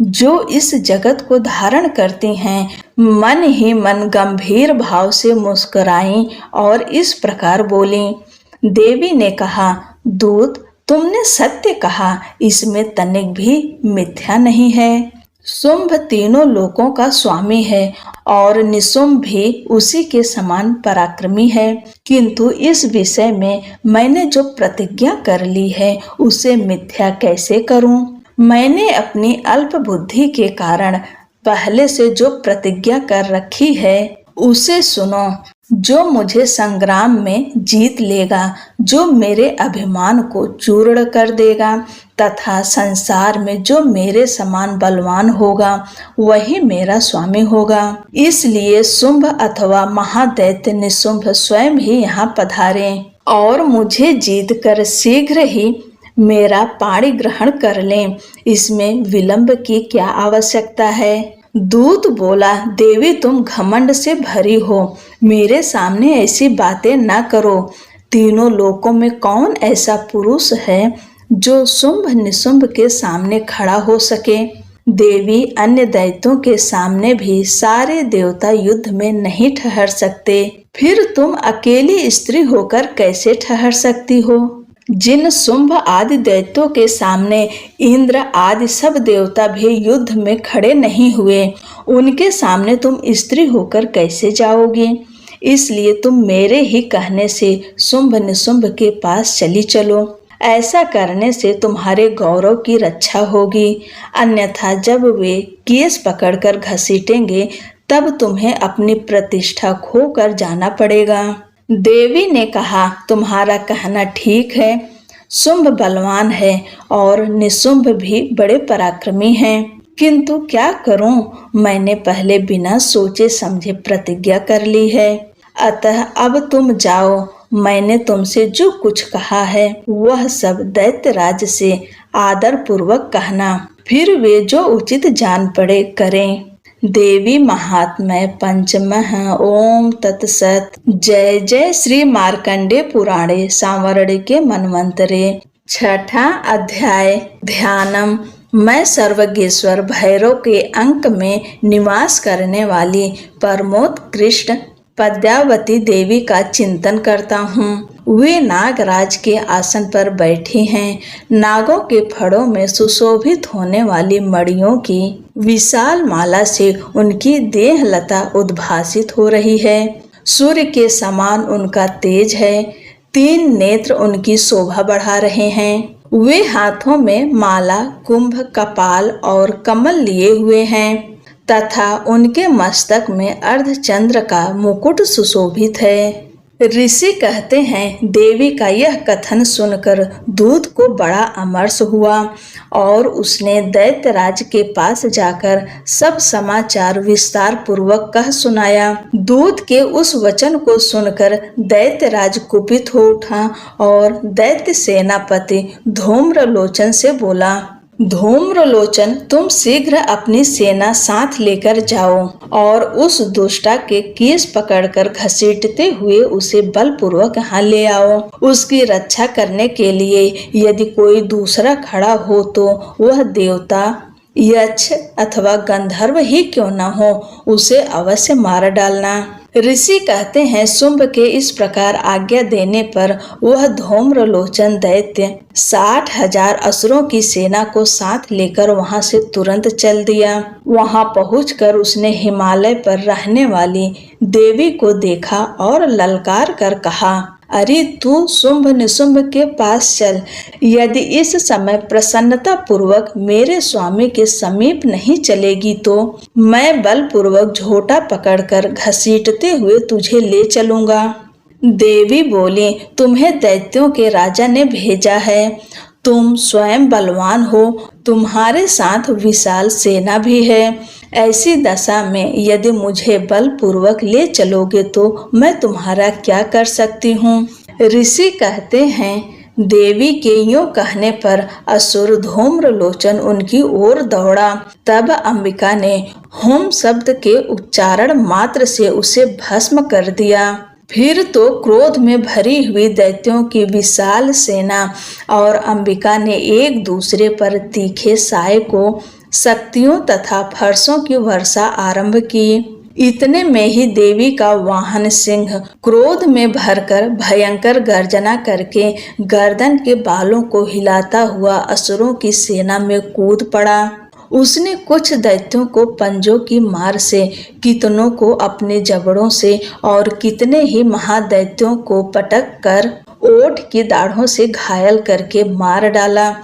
जो इस जगत को धारण करती हैं, मन ही मन गंभीर भाव से मुस्कुराई और इस प्रकार बोली। देवी ने कहा, दूत, तुमने सत्य कहा, इसमें तनिक भी मिथ्या नहीं है। शुंभ तीनों लोकों का स्वामी है और निशुंभ भी उसी के समान पराक्रमी है, किंतु इस विषय में मैंने जो प्रतिज्ञा कर ली है उसे मिथ्या कैसे करूं? मैंने अपनी अल्प बुद्धि के कारण पहले से जो प्रतिज्ञा कर रखी है उसे सुनो। जो मुझे संग्राम में जीत लेगा, जो मेरे अभिमान को चूर्ण कर देगा तथा संसार में जो मेरे समान बलवान होगा, वही मेरा स्वामी होगा। इसलिए शुंभ अथवा महादैत्य निशुंभ स्वयं ही यहाँ पधारें और मुझे जीत कर शीघ्र ही मेरा पाणी ग्रहण कर लें। इसमें विलंब की क्या आवश्यकता है? दूत बोला, देवी, तुम घमंड से भरी हो, मेरे सामने ऐसी बातें न करो। तीनों लोकों में कौन ऐसा पुरुष है जो शुंभ निशुंभ के सामने खड़ा हो सके। देवी, अन्य दैत्यों के सामने भी सारे देवता युद्ध में नहीं ठहर सकते, फिर तुम अकेली स्त्री होकर कैसे ठहर सकती हो। जिन शुंभ आदि दैत्यों के सामने इंद्र आदि सब देवता भी युद्ध में खड़े नहीं हुए, उनके सामने तुम स्त्री होकर कैसे जाओगी। इसलिए तुम मेरे ही कहने से शुंभ निशुंभ के पास चली चलो। ऐसा करने से तुम्हारे गौरव की रक्षा होगी, अन्यथा जब वे केस पकड़कर घसीटेंगे तब तुम्हें अपनी प्रतिष्ठा खोकर जाना पड़ेगा। देवी ने कहा, तुम्हारा कहना ठीक है। शुंभ बलवान है और निशुंभ भी बड़े पराक्रमी हैं, किंतु क्या करूं, मैंने पहले बिना सोचे समझे प्रतिज्ञा कर ली है। अतः अब तुम जाओ, मैंने तुमसे जो कुछ कहा है वह सब दैत्यराज से आदर पूर्वक कहना, फिर वे जो उचित जान पड़े करें। देवी महात्म्य पंचमः। ओम तत्सत। जय जय श्री मार्कंडे पुराणे सांवरणिके मन्वंतरे। छठा अध्याय ध्यानम। मैं सर्वज्ञेश्वर भैरव के अंक में निवास करने वाली परमोत्कृष्ट पद्मावती देवी का चिंतन करता हूँ। वे नागराज के आसन पर बैठी हैं। नागों के फड़ों में सुशोभित होने वाली मणियों की विशाल माला से उनकी देह लता उद्भासित हो रही है। सूर्य के समान उनका तेज है। 3 नेत्र उनकी शोभा बढ़ा रहे हैं। वे हाथों में माला, कुंभ, कपाल और कमल लिए हुए हैं तथा उनके मस्तक में अर्धचंद्र का मुकुट सुशोभित है। ऋषि कहते हैं, देवी का यह कथन सुनकर दूत को बड़ा अमर्ष हुआ और उसने दैत्यराज के पास जाकर सब समाचार विस्तार पूर्वक कह सुनाया। दूत के उस वचन को सुनकर दैत्यराज कुपित हो उठा और दैत्य सेनापति धूम्रलोचन से बोला, धूम्रलोचन, तुम शीघ्र अपनी सेना साथ लेकर जाओ और उस दुष्टा के केस पकड़कर घसीटते हुए उसे बलपूर्वक यहाँ ले आओ। उसकी रक्षा करने के लिए यदि कोई दूसरा खड़ा हो तो वह देवता, यक्ष अथवा गंधर्व ही क्यों न हो, उसे अवश्य मार डालना। ऋषि कहते हैं, शुंभ के इस प्रकार आज्ञा देने पर वह धूम्रलोचन दैत्य 60,000 असुरों की सेना को साथ लेकर वहां से तुरंत चल दिया। वहां पहुंचकर उसने हिमालय पर रहने वाली देवी को देखा और ललकार कर कहा, अरे तू शुंभ निशुंभ के पास चल। यदि इस समय प्रसन्नता पूर्वक मेरे स्वामी के समीप नहीं चलेगी तो मैं बलपूर्वक झोटा पकड़कर घसीटते हुए तुझे ले चलूंगा। देवी बोली, तुम्हें दैत्यों के राजा ने भेजा है। तुम स्वयं बलवान हो, तुम्हारे साथ विशाल सेना भी है। ऐसी दशा में यदि मुझे बलपूर्वक ले चलोगे तो मैं तुम्हारा क्या कर सकती हूँ। ऋषि कहते हैं, देवी के यूं कहने पर असुर धूम्रलोचन उनकी ओर दौड़ा। तब अंबिका ने होम शब्द के उच्चारण मात्र से उसे भस्म कर दिया। फिर तो क्रोध में भरी हुई दैत्यों की विशाल सेना और अंबिका ने एक दूसरे पर तीखे साए को, शक्तियों तथा फरसों की वर्षा आरंभ की। इतने में ही देवी का वाहन सिंह क्रोध में भरकर भयंकर गर्जना करके गर्दन के बालों को हिलाता हुआ असुरों की सेना में कूद पड़ा। उसने कुछ दैत्यों को पंजों की मार से, कितनों को अपने जबड़ों से और कितने ही महादैत्यों को पटक कर ओठ की दाढ़ों से घायल करके मार डाला।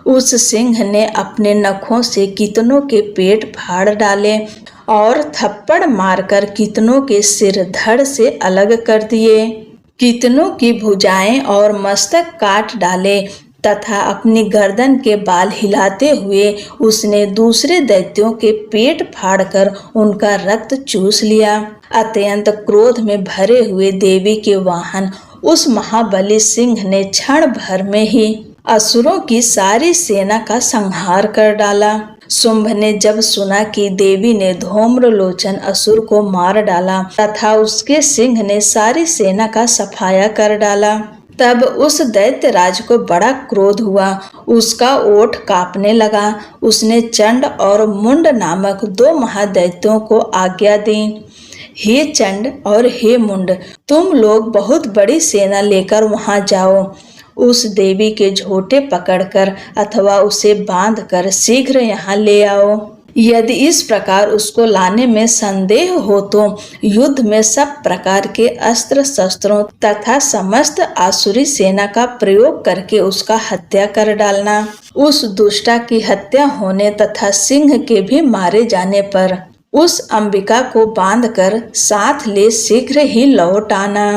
उस सिंह ने अपने नखों से कितनों के पेट फाड़ डाले और थप्पड़ मारकर कितनों के सिर धड़ से अलग कर दिए। कितनों की भुजाएं और मस्तक काट डाले तथा अपनी गर्दन के बाल हिलाते हुए उसने दूसरे दैत्यों के पेट फाड़कर उनका रक्त चूस लिया। अत्यंत क्रोध में भरे हुए देवी के वाहन उस महाबली सिंह ने क्षण भर में ही असुरों की सारी सेना का संहार कर डाला। शुंभ ने जब सुना कि देवी ने धूम्रलोचन असुर को मार डाला तथा उसके सिंह ने सारी सेना का सफाया कर डाला, तब उस दैत्य राज को बड़ा क्रोध हुआ, उसका ओठ कांपने लगा। उसने चंड और मुंड नामक 2 महादैत्यों को आज्ञा दी, हे चंड और हे मुंड, तुम लोग बहुत बड़ी सेना लेकर वहां जाओ। उस देवी के झोटे पकड़कर अथवा उसे बांधकर शीघ्र यहाँ ले आओ। यदि इस प्रकार उसको लाने में संदेह हो तो युद्ध में सब प्रकार के अस्त्र शस्त्रों तथा समस्त आसुरी सेना का प्रयोग करके उसका हत्या कर डालना। उस दुष्टा की हत्या होने तथा सिंह के भी मारे जाने पर उस अंबिका को बांधकर साथ ले शीघ्र ही लौट आना।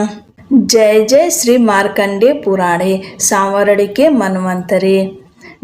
जय जय श्री मार्कंडे पुराणे सांवरणिके मन्वंतरे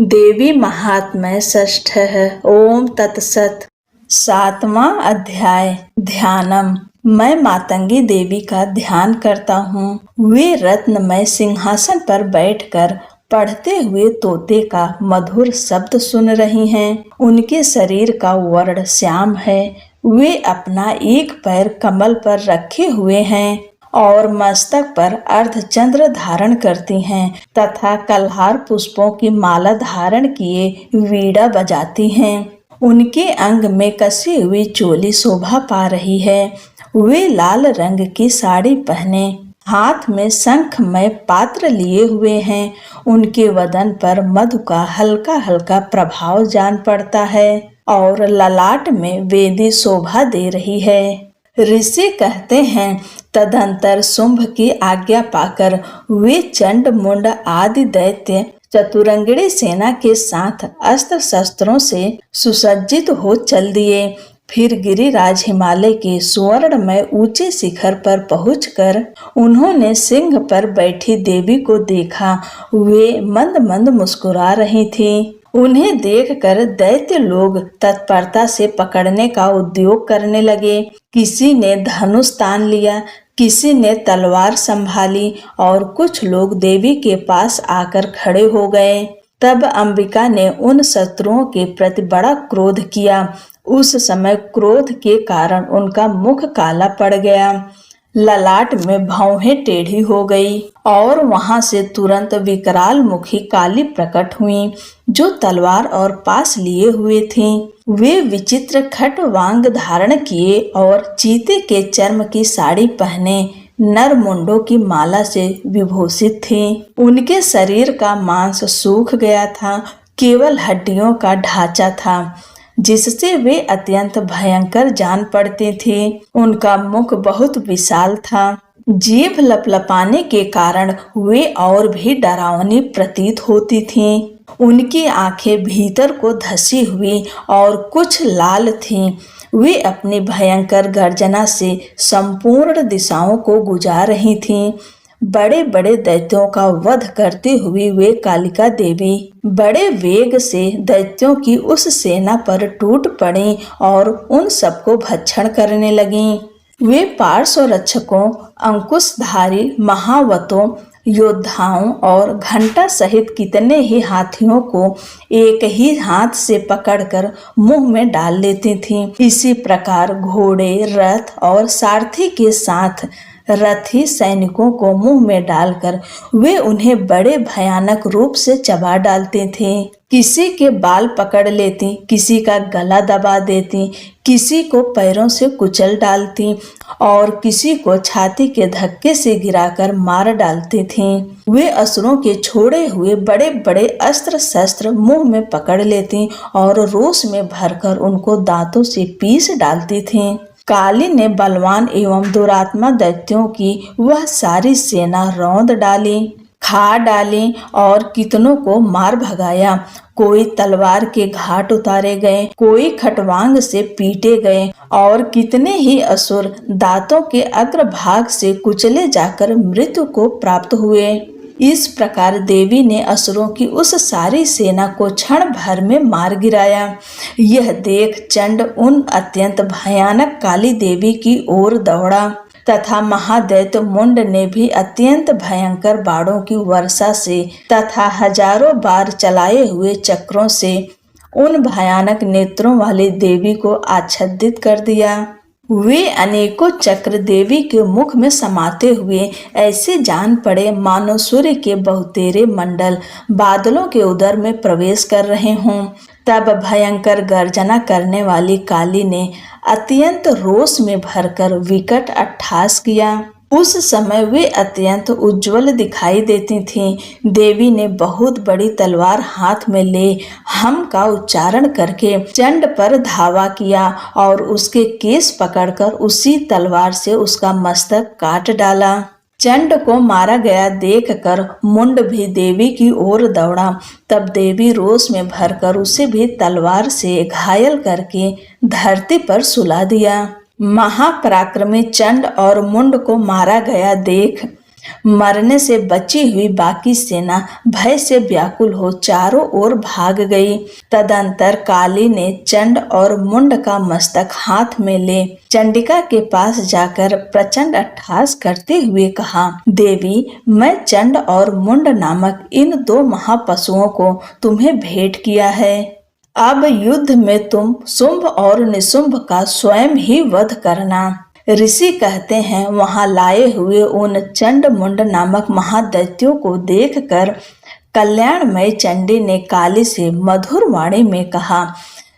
देवी महात्म्य षष्ठ है। ओम तत्सत। 7वां अध्याय ध्यानम। मैं मातंगी देवी का ध्यान करता हूँ। वे रत्नमय सिंहासन पर बैठकर पढ़ते हुए तोते का मधुर शब्द सुन रही हैं। उनके शरीर का वर्ण श्याम है। वे अपना एक पैर कमल पर रखे हुए हैं और मस्तक पर अर्धचंद्र धारण करती हैं तथा कल्हार पुष्पों की माला धारण किए वीणा बजाती हैं। उनके अंग में कसी हुई चोली शोभा पा रही है। वे लाल रंग की साड़ी पहने हाथ में शंखमय पात्र लिए हुए हैं। उनके वदन पर मधु का हल्का हल्का प्रभाव जान पड़ता है और ललाट में वेदी शोभा दे रही है। ऋषि कहते हैं, तदंतर शुंभ की आज्ञा पाकर वे चंड मुंड आदि दैत्य चतुरंगिणी सेना के साथ अस्त्र शस्त्रों से सुसज्जित हो चल दिए। फिर गिरिराज हिमालय के सुवर्णमय ऊंचे शिखर पर पहुंचकर उन्होंने सिंह पर बैठी देवी को देखा। वे मंद मंद मुस्कुरा रही थी। उन्हें देखकर दैत्य लोग तत्परता से पकड़ने का उद्योग करने लगे। किसी ने धनुष तान लिया, किसी ने तलवार संभाली और कुछ लोग देवी के पास आकर खड़े हो गए। तब अंबिका ने उन शत्रुओं के प्रति बड़ा क्रोध किया। उस समय क्रोध के कारण उनका मुख काला पड़ गया, ललाट में भौहें टेढ़ी हो गई और वहां से तुरंत विकराल मुखी काली प्रकट हुई जो तलवार और पास लिए हुए थीं। वे विचित्र खटवांग धारण किए और चीते के चर्म की साड़ी पहने नर मुंडों की माला से विभूषित थीं। उनके शरीर का मांस सूख गया था, केवल हड्डियों का ढांचा था जिससे वे अत्यंत भयंकर जान पड़ती थी। उनका मुख बहुत विशाल था। जीभ लपलपाने के कारण वे और भी डरावनी प्रतीत होती थीं। उनकी आंखें भीतर को धसी हुई और कुछ लाल थीं। वे अपनी भयंकर गर्जना से संपूर्ण दिशाओं को गुजार रही थीं। बड़े बड़े दैत्यों का वध करते हुए वे कालिका देवी बड़े वेग से दैत्यों की उस सेना पर टूट पड़ी और उन सबको भक्षण करने लगीं। वे पार्श्व रक्षकों, अंकुशधारी महावतों, योद्धाओं और घंटा सहित कितने ही हाथियों को एक ही हाथ से पकड़कर मुंह में डाल लेती थीं। इसी प्रकार घोड़े, रथ और सारथी के साथ रथी सैनिकों को मुंह में डालकर वे उन्हें बड़े भयानक रूप से चबा डालते थे। किसी के बाल पकड़ लेती, किसी का गला दबा देती, किसी को पैरों से कुचल डालती और किसी को छाती के धक्के से गिराकर मार डालती थीं। वे असुरों के छोड़े हुए बड़े बड़े अस्त्र शस्त्र मुंह में पकड़ लेती और रोष में भरकर उनको दांतों से पीस डालती थीं। काली ने बलवान एवं दुरात्मा दैत्यों की वह सारी सेना रौंद डाली, खा डाली और कितनों को मार भगाया। कोई तलवार के घाट उतारे गए, कोई खटवांग से पीटे गए और कितने ही असुर दांतों के अग्रभाग से कुचले जाकर मृत्यु को प्राप्त हुए। इस प्रकार देवी ने असुरों की उस सारी सेना को क्षण भर में मार गिराया। यह देख चंड उन अत्यंत भयानक काली देवी की ओर दौड़ा तथा महादैत्य मुंड ने भी अत्यंत भयंकर बाणों की वर्षा से तथा हजारों बार चलाए हुए चक्रों से उन भयानक नेत्रों वाली देवी को आच्छादित कर दिया। वे अनेकों चक्र देवी के मुख में समाते हुए ऐसे जान पड़े मानो सूर्य के बहुतेरे मंडल बादलों के उदर में प्रवेश कर रहे हों। तब भयंकर गर्जना करने वाली काली ने अत्यंत रोष में भरकर विकट अट्टहास किया। उस समय वे अत्यंत उज्जवल दिखाई देती थीं। देवी ने बहुत बड़ी तलवार हाथ में ले हम का उच्चारण करके चंड पर धावा किया और उसके केस पकड़कर उसी तलवार से उसका मस्तक काट डाला। चंड को मारा गया देखकर मुंड भी देवी की ओर दौड़ा। तब देवी रोष में भरकर उसे भी तलवार से घायल करके धरती पर सुला दिया। महापराक्रमी चंड और मुंड को मारा गया देख मरने से बची हुई बाकी सेना भय से व्याकुल हो चारों ओर भाग गई। तदंतर काली ने चंड और मुंड का मस्तक हाथ में ले चंडिका के पास जाकर प्रचंड अट्टहास करते हुए कहा, देवी, मैं चंड और मुंड नामक इन दो महापशुओं को तुम्हें भेंट किया है। अब युद्ध में तुम शुंभ और निशुंभ का स्वयं ही वध करना। ऋषि कहते हैं, वहां लाए हुए उन चंड मुंड नामक महादैत्यों को देखकर कल्याणमय चंडी ने काली से मधुर वाणी में कहा,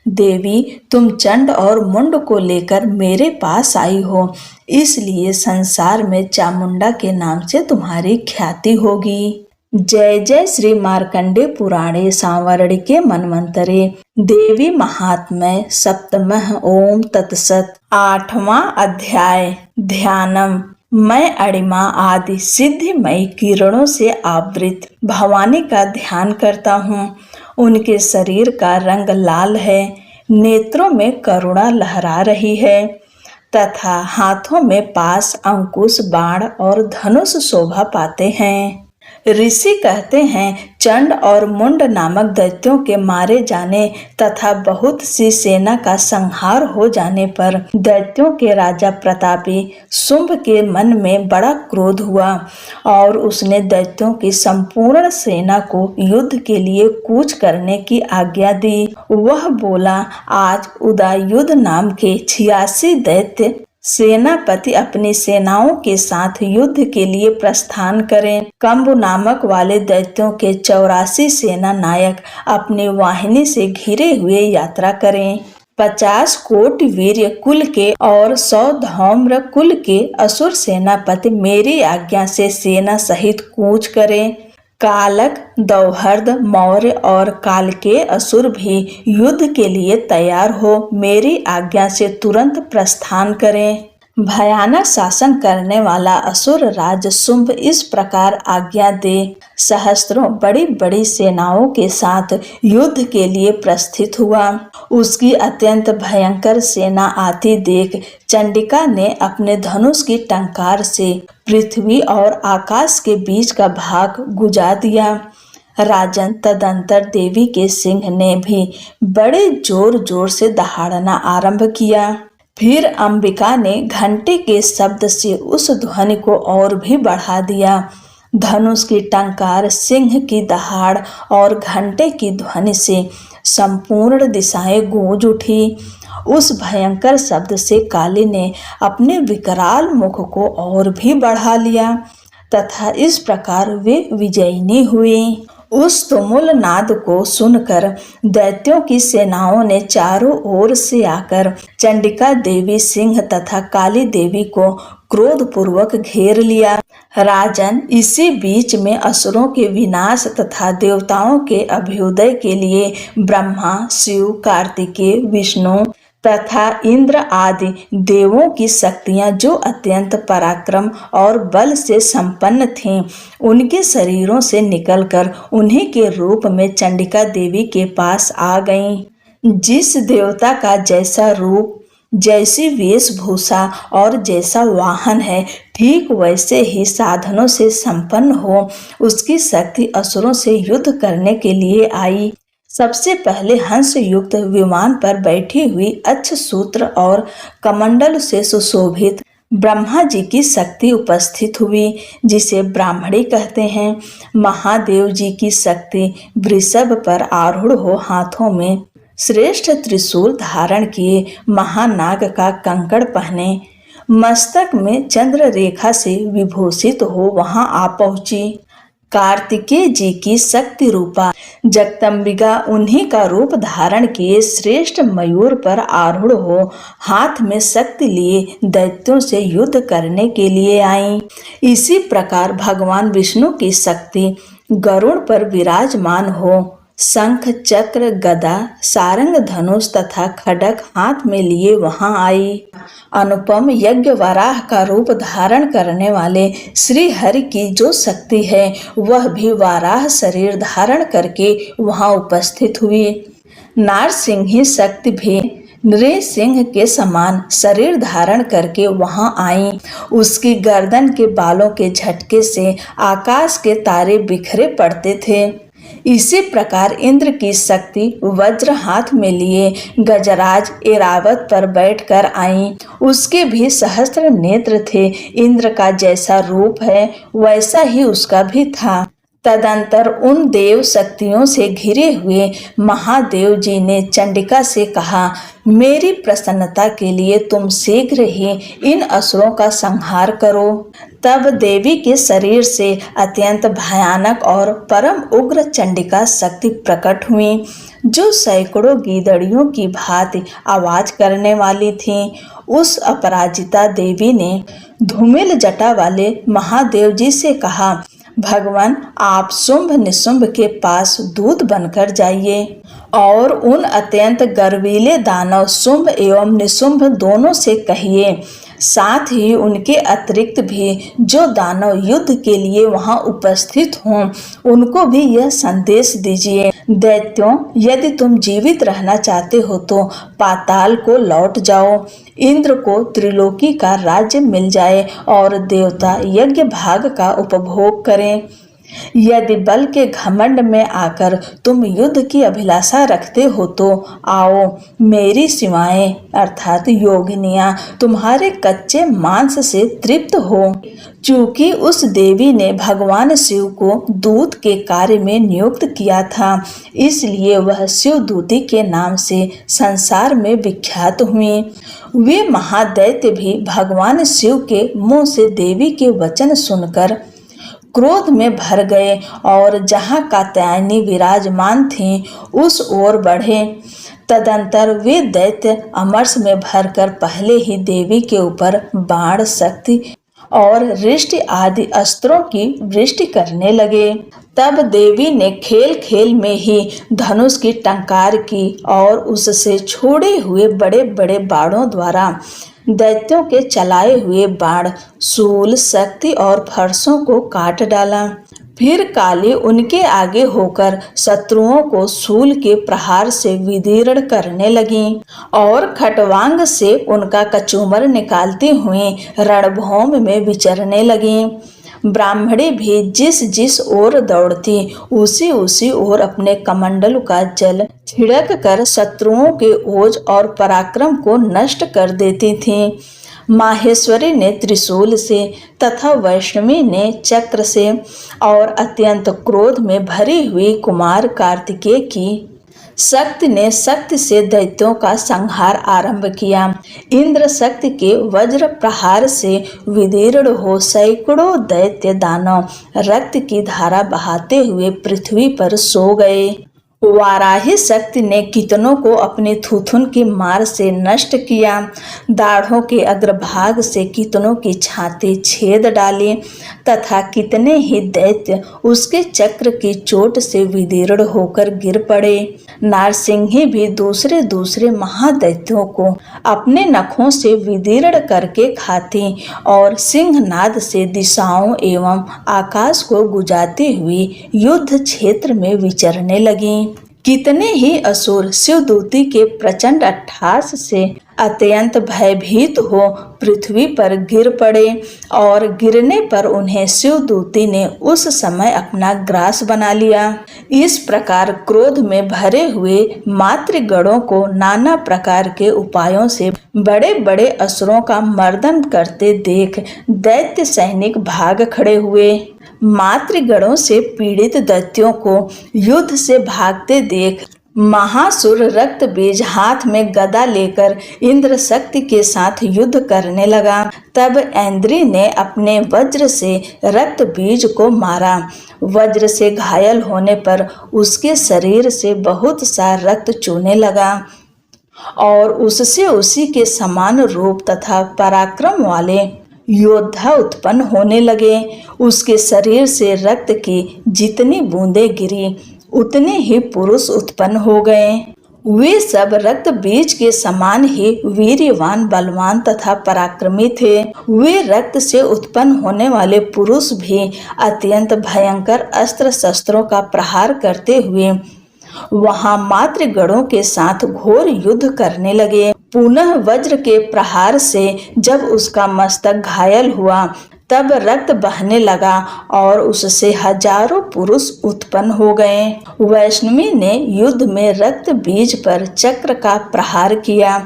देवी, तुम चंड और मुंड को लेकर मेरे पास आई हो, इसलिए संसार में चामुंडा के नाम से तुम्हारी ख्याति होगी। जय जय श्री मार्कंडे पुराणे सांवरणिके मन्वंतरे देवी महात्म्य सप्तमः ओम तत्सत। 8वां अध्याय ध्यानम। मैं अणिमा आदि सिद्धिमयी किरणों से आवृत भवानी का ध्यान करता हूँ। उनके शरीर का रंग लाल है, नेत्रों में करुणा लहरा रही है तथा हाथों में पास, अंकुश, बाण और धनुष शोभा पाते हैं। ऋषि कहते हैं, चंड और मुंड नामक दैत्यों के मारे जाने तथा बहुत सी सेना का संहार हो जाने पर दैत्यों के राजा प्रतापी शुंभ के मन में बड़ा क्रोध हुआ और उसने दैत्यों की संपूर्ण सेना को युद्ध के लिए कूच करने की आज्ञा दी। वह बोला, आज उदयुध नाम के 86 दैत्य सेनापति अपनी सेनाओं के साथ युद्ध के लिए प्रस्थान करें। कंबु नामक वाले दैत्यों के 84 सेना नायक अपनी वाहिनी से घिरे हुए यात्रा करें। 50 कोटि वीर्य कुल के और 100 धौम्र कुल के असुर सेनापति मेरी आज्ञा से सेना सहित कूच करें। कालक, दौहर्द, मौर्य और काल के असुर भी युद्ध के लिए तैयार हो मेरी आज्ञा से तुरंत प्रस्थान करें। भयानक शासन करने वाला असुर राज शुंभ इस प्रकार आज्ञा दे सहस्त्रों बड़ी बड़ी सेनाओं के साथ युद्ध के लिए प्रस्थित हुआ। उसकी अत्यंत भयंकर सेना आती देख चंडिका ने अपने धनुष की टंकार से पृथ्वी और आकाश के बीच का भाग गुजा दिया। राजन, तदंतर देवी के सिंह ने भी बड़े जोर जोर से दहाड़ना आरंभ किया। फिर अंबिका ने घंटे के शब्द से उस ध्वनि को और भी बढ़ा दिया। धनुष की टंकार, सिंह की दहाड़ और घंटे की ध्वनि से संपूर्ण दिशाएं गूंज उठी। उस भयंकर शब्द से काली ने अपने विकराल मुख को और भी बढ़ा लिया तथा इस प्रकार वे विजयिनी हुई। उस तुमुल नाद को सुनकर दैत्यों की सेनाओं ने चारों ओर से आकर चंडिका देवी, सिंह तथा काली देवी को क्रोध पूर्वक घेर लिया। राजन, इसी बीच में असुरों के विनाश तथा देवताओं के अभ्युदय के लिए ब्रह्मा, शिव, कार्तिकेय, विष्णु तथा इंद्र आदि देवों की शक्तियां जो अत्यंत पराक्रम और बल से संपन्न थीं, उनके शरीरों से निकलकर उन्हीं के रूप में चंडिका देवी के पास आ गईं। जिस देवता का जैसा रूप, जैसी वेशभूषा और जैसा वाहन है, ठीक वैसे ही साधनों से संपन्न हो उसकी शक्ति असुरों से युद्ध करने के लिए आई। सबसे पहले हंस युक्त विमान पर बैठी हुई अक्षसूत्र और कमंडल से सुशोभित ब्रह्मा जी की शक्ति उपस्थित हुई, जिसे ब्राह्मणी कहते हैं। महादेव जी की शक्ति वृषभ पर आरूढ़ हो हाथों में श्रेष्ठ त्रिशूल धारण किए, महानाग का कंकड़ पहने, मस्तक में चंद्र रेखा से विभूषित हो वहां आ पहुंची। कार्तिकेय जी की शक्ति रूपा जगदम्बिका उन्हीं का रूप धारण किए श्रेष्ठ मयूर पर आरूढ़ हो हाथ में शक्ति लिए दैत्यों से युद्ध करने के लिए आई। इसी प्रकार भगवान विष्णु की शक्ति गरुड़ पर विराजमान हो शंख चक्र गदा सारंग धनुष तथा खड्ग हाथ में लिए वहां आई। अनुपम यज्ञ वराह का रूप धारण करने वाले श्री हरि की जो शक्ति है वह भी वाराह शरीर धारण करके वहां उपस्थित हुई। नारसिंही शक्ति भी नृसिंह के समान शरीर धारण करके वहां आई। उसकी गर्दन के बालों के झटके से आकाश के तारे बिखरे पड़ते थे। इसी प्रकार इंद्र की शक्ति वज्र हाथ में लिए गजराज एरावत पर बैठकर आई। उसके भी सहस्त्र नेत्र थे। इंद्र का जैसा रूप है वैसा ही उसका भी था। तदंतर उन देव शक्तियों से घिरे हुए महादेव जी ने चंडिका से कहा, मेरी प्रसन्नता के लिए तुम शीघ्र ही इन असुरों का संहार करो। तब देवी के शरीर से अत्यंत भयानक और परम उग्र चंडिका शक्ति प्रकट हुई, जो सैकड़ों गीदड़ियों की भांति आवाज करने वाली थी। उस अपराजिता देवी ने धूमिल जटा वाले महादेव जी से कहा, भगवान आप शुंभ निशुंभ के पास दूत बनकर जाइए और उन अत्यंत गर्वीले दानव शुंभ एवं निशुंभ दोनों से कहिए, साथ ही उनके अतिरिक्त भी जो दानव युद्ध के लिए वहां उपस्थित हों उनको भी यह संदेश दीजिए, दैत्यों यदि तुम जीवित रहना चाहते हो तो पाताल को लौट जाओ। इंद्र को त्रिलोकी का राज्य मिल जाए और देवता यज्ञ भाग का उपभोग करें। यदि बल के घमंड में आकर तुम युद्ध की अभिलाषा रखते हो तो आओ, मेरी सिवाएं अर्थात योगिनियां तुम्हारे कच्चे मांस से तृप्त हो। चूंकि उस देवी ने भगवान शिव को दूत के कार्य में नियुक्त किया था, इसलिए वह शिवदूती के नाम से संसार में विख्यात हुई। वे महादैत्य भी भगवान शिव के मुंह से देवी के वचन सुनकर क्रोध में भर गए और जहाँ कात्यायनी विराजमान थीं उस ओर बढ़े। तदंतर वे दैत्य अमरस में भरकर पहले ही देवी के ऊपर बाण शक्ति और रिष्टि आदि अस्त्रों की वृष्टि करने लगे। तब देवी ने खेल खेल में ही धनुष की टंकार की और उससे छोड़े हुए बड़े बड़े बाणों द्वारा दैत्यों के चलाए हुए बाण शूल शक्ति और फरसों को काट डाला। फिर काली उनके आगे होकर शत्रुओं को शूल के प्रहार से विदीर्ण करने लगी और खटवांग से उनका कचूमर निकालती हुई रणभूमि में विचरने लगी। ब्राह्मणी भी जिस जिस ओर दौड़ती उसी उसी ओर अपने कमंडल का जल छिड़क कर शत्रुओं के ओज और पराक्रम को नष्ट कर देती थीं। माहेश्वरी ने त्रिशूल से तथा वैष्णवी ने चक्र से और अत्यंत क्रोध में भरी हुई कुमार कार्तिकेय की शक्ति ने शक्ति से दैत्यों का संहार आरंभ किया। इंद्र शक्ति के वज्र प्रहार से विदीर्ण हो सैकड़ों दैत्य दानव रक्त की धारा बहाते हुए पृथ्वी पर सो गए। वाराही शक्ति ने कितनों को अपनी थुथुन की मार से नष्ट किया। दाढ़ों के अग्रभाग से कितनों की छाती छेद डाली तथा कितने ही दैत्य उसके चक्र की चोट से विदीर्ण होकर गिर पड़े। नारसिंही भी दूसरे दूसरे महादैत्यों को अपने नखों से विदीर्ण करके खाती और सिंहनाद से दिशाओं एवं आकाश को गुजाती हुई युद्ध क्षेत्र में विचरने लगी। कितने ही असुर शिवदूती के प्रचंड अट्टहास से अत्यंत भयभीत हो पृथ्वी पर गिर पड़े और गिरने पर उन्हें शिवदूती ने उस समय अपना ग्रास बना लिया। इस प्रकार क्रोध में भरे हुए मातृगणों को नाना प्रकार के उपायों से बड़े बड़े असुरों का मर्दन करते देख दैत्य सैनिक भाग खड़े हुए। मातृगणों से पीड़ित दैत्यों को युद्ध से भागते देख महासुर रक्त बीज हाथ में गदा लेकर इंद्र शक्ति के साथ युद्ध करने लगा। तब ऐन्द्री ने अपने वज्र से रक्त बीज को मारा। वज्र से घायल होने पर उसके शरीर से बहुत सा रक्त चूने लगा और उससे उसी के समान रूप तथा पराक्रम वाले योद्धा उत्पन्न होने लगे। उसके शरीर से रक्त की जितनी बूंदें गिरी उतने ही पुरुष उत्पन्न हो गए। वे सब रक्त बीज के समान ही वीर्यवान, बलवान तथा पराक्रमी थे। वे रक्त से उत्पन्न होने वाले पुरुष भी अत्यंत भयंकर अस्त्र शस्त्रों का प्रहार करते हुए वहां मातृगणों के साथ घोर युद्ध करने लगे। पुनः वज्र के प्रहार से जब उसका मस्तक घायल हुआ तब रक्त बहने लगा और उससे हजारों पुरुष उत्पन्न हो गए। वैष्णवी ने युद्ध में रक्त बीज पर चक्र का प्रहार किया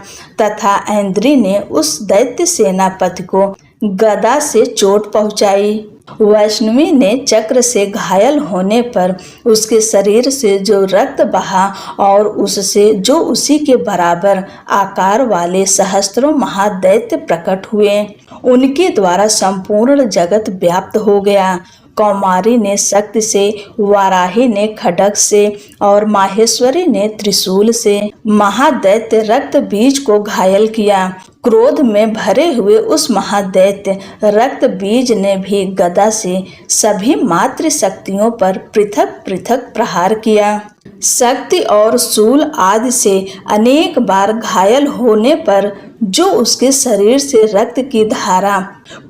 तथा ऐन्द्री ने उस दैत्य सेनापति को गदा से चोट पहुंचाई। वैष्णवी ने चक्र से घायल होने पर उसके शरीर से जो रक्त बहा और उससे जो उसी के बराबर आकार वाले सहस्त्रों महादैत्य प्रकट हुए, उनके द्वारा संपूर्ण जगत व्याप्त हो गया। कौमारी ने शक्ति से, वाराही ने खड्ग से और माहेश्वरी ने त्रिशूल से महादैत्य रक्त बीज को घायल किया। क्रोध में भरे हुए उस महादैत्य रक्त बीज ने भी गदा से सभी मातृ शक्तियों पर पृथक पृथक प्रहार किया। शक्ति और शूल आदि से अनेक बार घायल होने पर जो उसके शरीर से रक्त की धारा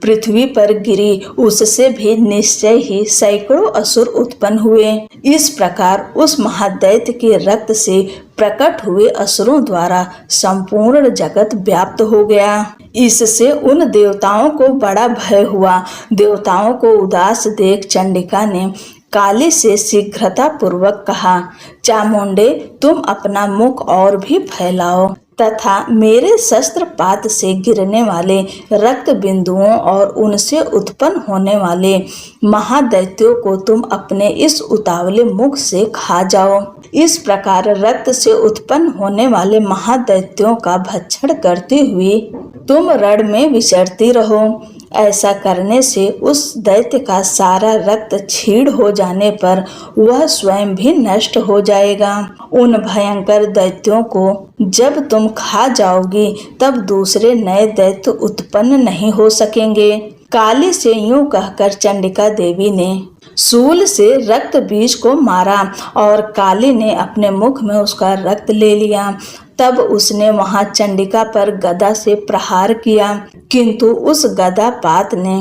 पृथ्वी पर गिरी, उससे भी निश्चय ही सैकड़ों असुर उत्पन्न हुए। इस प्रकार उस महादैत्य के रक्त से प्रकट हुए असुरों द्वारा संपूर्ण जगत व्याप्त हो गया। इससे उन देवताओं को बड़ा भय हुआ। देवताओं को उदास देख चंडिका ने काली से शीघ्रता पूर्वक कहा, चामुंडे, तुम अपना मुख और भी फैलाओ तथा मेरे शस्त्रपात से गिरने वाले रक्त बिंदुओं और उनसे उत्पन्न होने वाले महादैत्यों को तुम अपने इस उतावले मुख से खा जाओ। इस प्रकार रक्त से उत्पन्न होने वाले महादैत्यों का भक्षण करते हुए तुम रण में विचरती रहो। ऐसा करने से उस दैत्य का सारा रक्त क्षीण हो जाने पर वह स्वयं भी नष्ट हो जाएगा। उन भयंकर दैत्यों को जब तुम खा जाओगी तब दूसरे नए दैत्य उत्पन्न नहीं हो सकेंगे। काली से यूं कहकर चंडिका देवी ने शूल से रक्त बीज को मारा और काली ने अपने मुख में उसका रक्त ले लिया। तब उसने वहां चंडिका पर गदा से प्रहार किया, किंतु उस गदा पात ने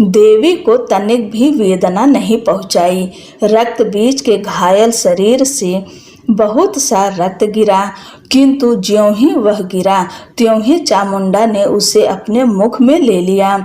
देवी को तनिक भी वेदना नहीं पहुंचाई। रक्त बीज के घायल शरीर से बहुत सा रक्त गिरा, किंतु ज्यों ही वह गिरा त्यों ही चामुंडा ने उसे अपने मुख में ले लिया।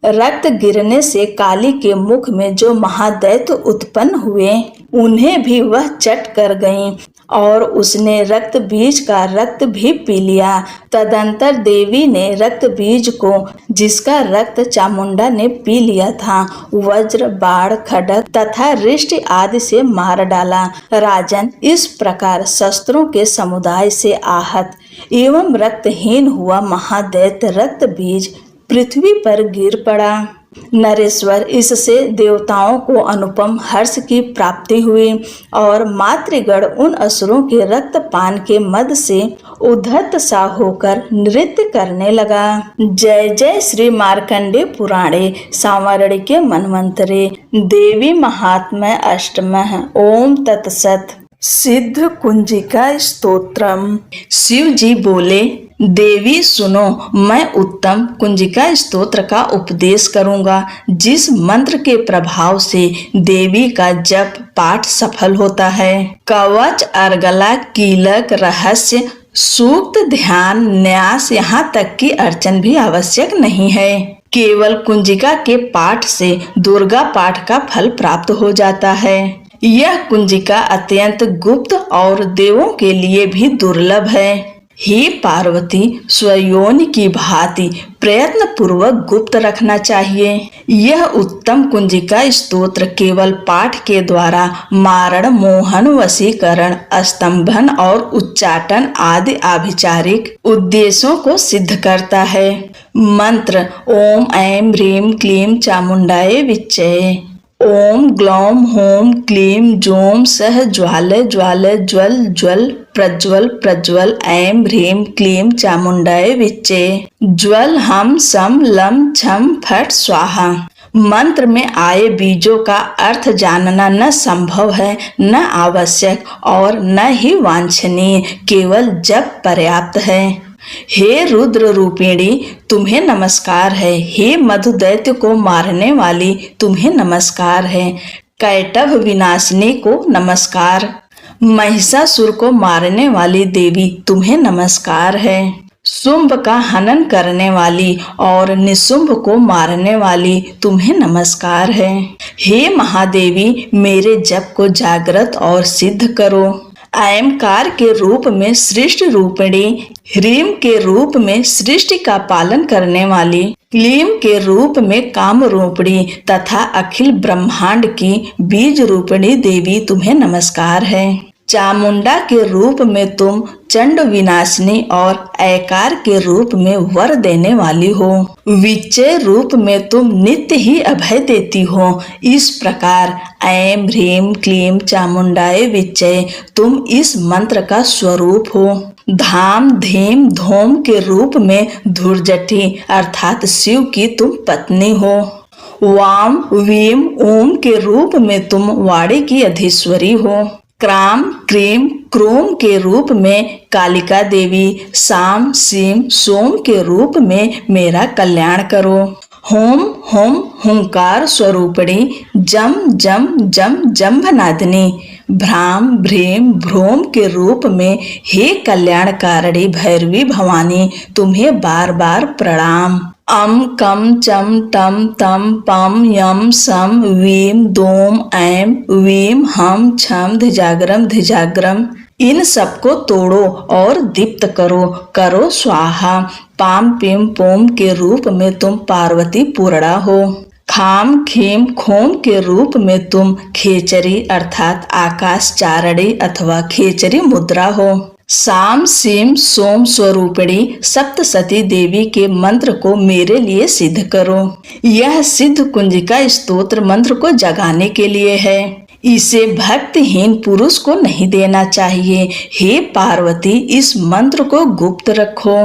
रक्त गिरने से काली के मुख में जो महादैत्य उत्पन्न हुए उन्हें भी वह चट कर गईं और उसने रक्त बीज का रक्त भी पी लिया। तदंतर देवी ने रक्त बीज को, जिसका रक्त चामुंडा ने पी लिया था, वज्र, बाण, खड्ग तथा रिष्ट आदि से मार डाला। राजन, इस प्रकार शस्त्रों के समुदाय से आहत एवं रक्तहीन हुआ महादैत्य रक्त बीज पृथ्वी पर गिर पड़ा। नरेश्वर, इससे देवताओं को अनुपम हर्ष की प्राप्ति हुई और मातृगण उन असुरों के रक्तपान के मद से उद्धत सा होकर नृत्य करने लगा। जय जय श्री मार्कंडे पुराणे सांवरणिके मन्वंतरे देवी महात्म्य अष्टमः। ओम तत्सत। सिद्ध कुंजिका स्तोत्रम। शिव जी बोले, देवी सुनो, मैं उत्तम कुंजिका स्तोत्र का उपदेश करूंगा, जिस मंत्र के प्रभाव से देवी का जप पाठ सफल होता है। कवच, अर्गला, कीलक, रहस्य, सूक्त, ध्यान, न्यास, यहाँ तक कि अर्चन भी आवश्यक नहीं है। केवल कुंजिका के पाठ से दुर्गा पाठ का फल प्राप्त हो जाता है। यह कुंजिका अत्यंत गुप्त और देवों के लिए भी दुर्लभ है। हे पार्वती, स्वयोनि की भांति प्रयत्न पूर्वक गुप्त रखना चाहिए। यह उत्तम कुंजिका स्तोत्र केवल पाठ के द्वारा मारण, मोहन, वशीकरण, स्तंभन और उच्चाटन आदि आभिचारिक उद्देश्यों को सिद्ध करता है। मंत्र: ओम ऐं ह्रीं क्लीं चामुंडाय विच्चे। ओम ग्लौम होम क्लीम जोम सह ज्वाल ज्वाल ज्वल ज्वल प्रज्वल प्रज्वल ऐं ह्रीं क्लीं चामुंडाय विच्चे। ज्वल हम सम लम छम फट स्वाहा। मंत्र में आए बीजों का अर्थ जानना न संभव है, न आवश्यक और न ही वांछनीय, केवल जप पर्याप्त है। हे रुद्र रूपिणी, तुम्हें नमस्कार है। हे मधु दैत्य को मारने वाली, तुम्हें नमस्कार है। कैटभ विनाशिनी को नमस्कार। महिषासुर को मारने वाली देवी, तुम्हें नमस्कार है। शुंभ का हनन करने वाली और निशुंभ को मारने वाली, तुम्हें नमस्कार है। हे महादेवी, मेरे जप को जागृत और सिद्ध करो। ऐमकार के रूप में सृष्टि रूपिणी, ह्रीम के रूप में सृष्टि का पालन करने वाली, क्लीम के रूप में काम रूपिणी तथा अखिल ब्रह्मांड की बीज रूपिणी देवी, तुम्हें नमस्कार है। चामुंडा के रूप में तुम चंड विनाशिनी और ऐकार के रूप में वर देने वाली हो। विच्चय रूप में तुम नित्य ही अभय देती हो। इस प्रकार ऐं ह्रीं क्लीं चामुंडाय विच्चय तुम इस मंत्र का स्वरूप हो। धाम धीम धोम के रूप में धुर्जटी अर्थात शिव की तुम पत्नी हो। वाम वीम ओम के रूप में तुम वाणी की अधीश्वरी हो। क्राम क्रीम क्रोम के रूप में कालिका देवी, साम सीम सोम के रूप में मेरा कल्याण करो। होम होम हुंकार स्वरूपिणी, जम जम जम जम्भनादिनी, भ्राम भ्रीम भ्रोम के रूप में हे कल्याणकारिणी भैरवी भवानी, तुम्हें बार बार प्रणाम। अम कम चम टम तम पम यम सम वीम दोम ऐम वीम हम छम धिजाग्रम इन सबको तोड़ो और दीप्त करो। करो स्वाहा। पाम पिम पोम के रूप में तुम पार्वती पूर्णा हो। खाम खीम खोम के रूप में तुम खेचरी अर्थात आकाश चारणी अथवा खेचरी मुद्रा हो। साम सीम सोम स्वरूपिणी सप्तसती देवी के मंत्र को मेरे लिए सिद्ध करो। यह सिद्ध कुंजिका स्तोत्र मंत्र को जगाने के लिए है। इसे भक्तहीन पुरुष को नहीं देना चाहिए। हे पार्वती, इस मंत्र को गुप्त रखो।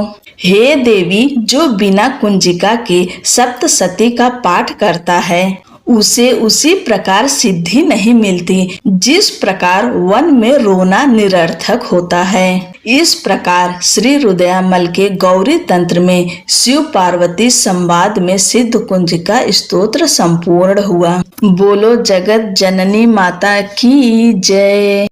हे देवी, जो बिना कुंजिका के सप्तसती का पाठ करता है उसे उसी प्रकार सिद्धि नहीं मिलती जिस प्रकार वन में रोना निरर्थक होता है। इस प्रकार श्री रुद्रयामल के गौरी तंत्र में शिव पार्वती संवाद में सिद्ध कुंजिका स्तोत्र संपूर्ण हुआ। बोलो जगत जननी माता की जय।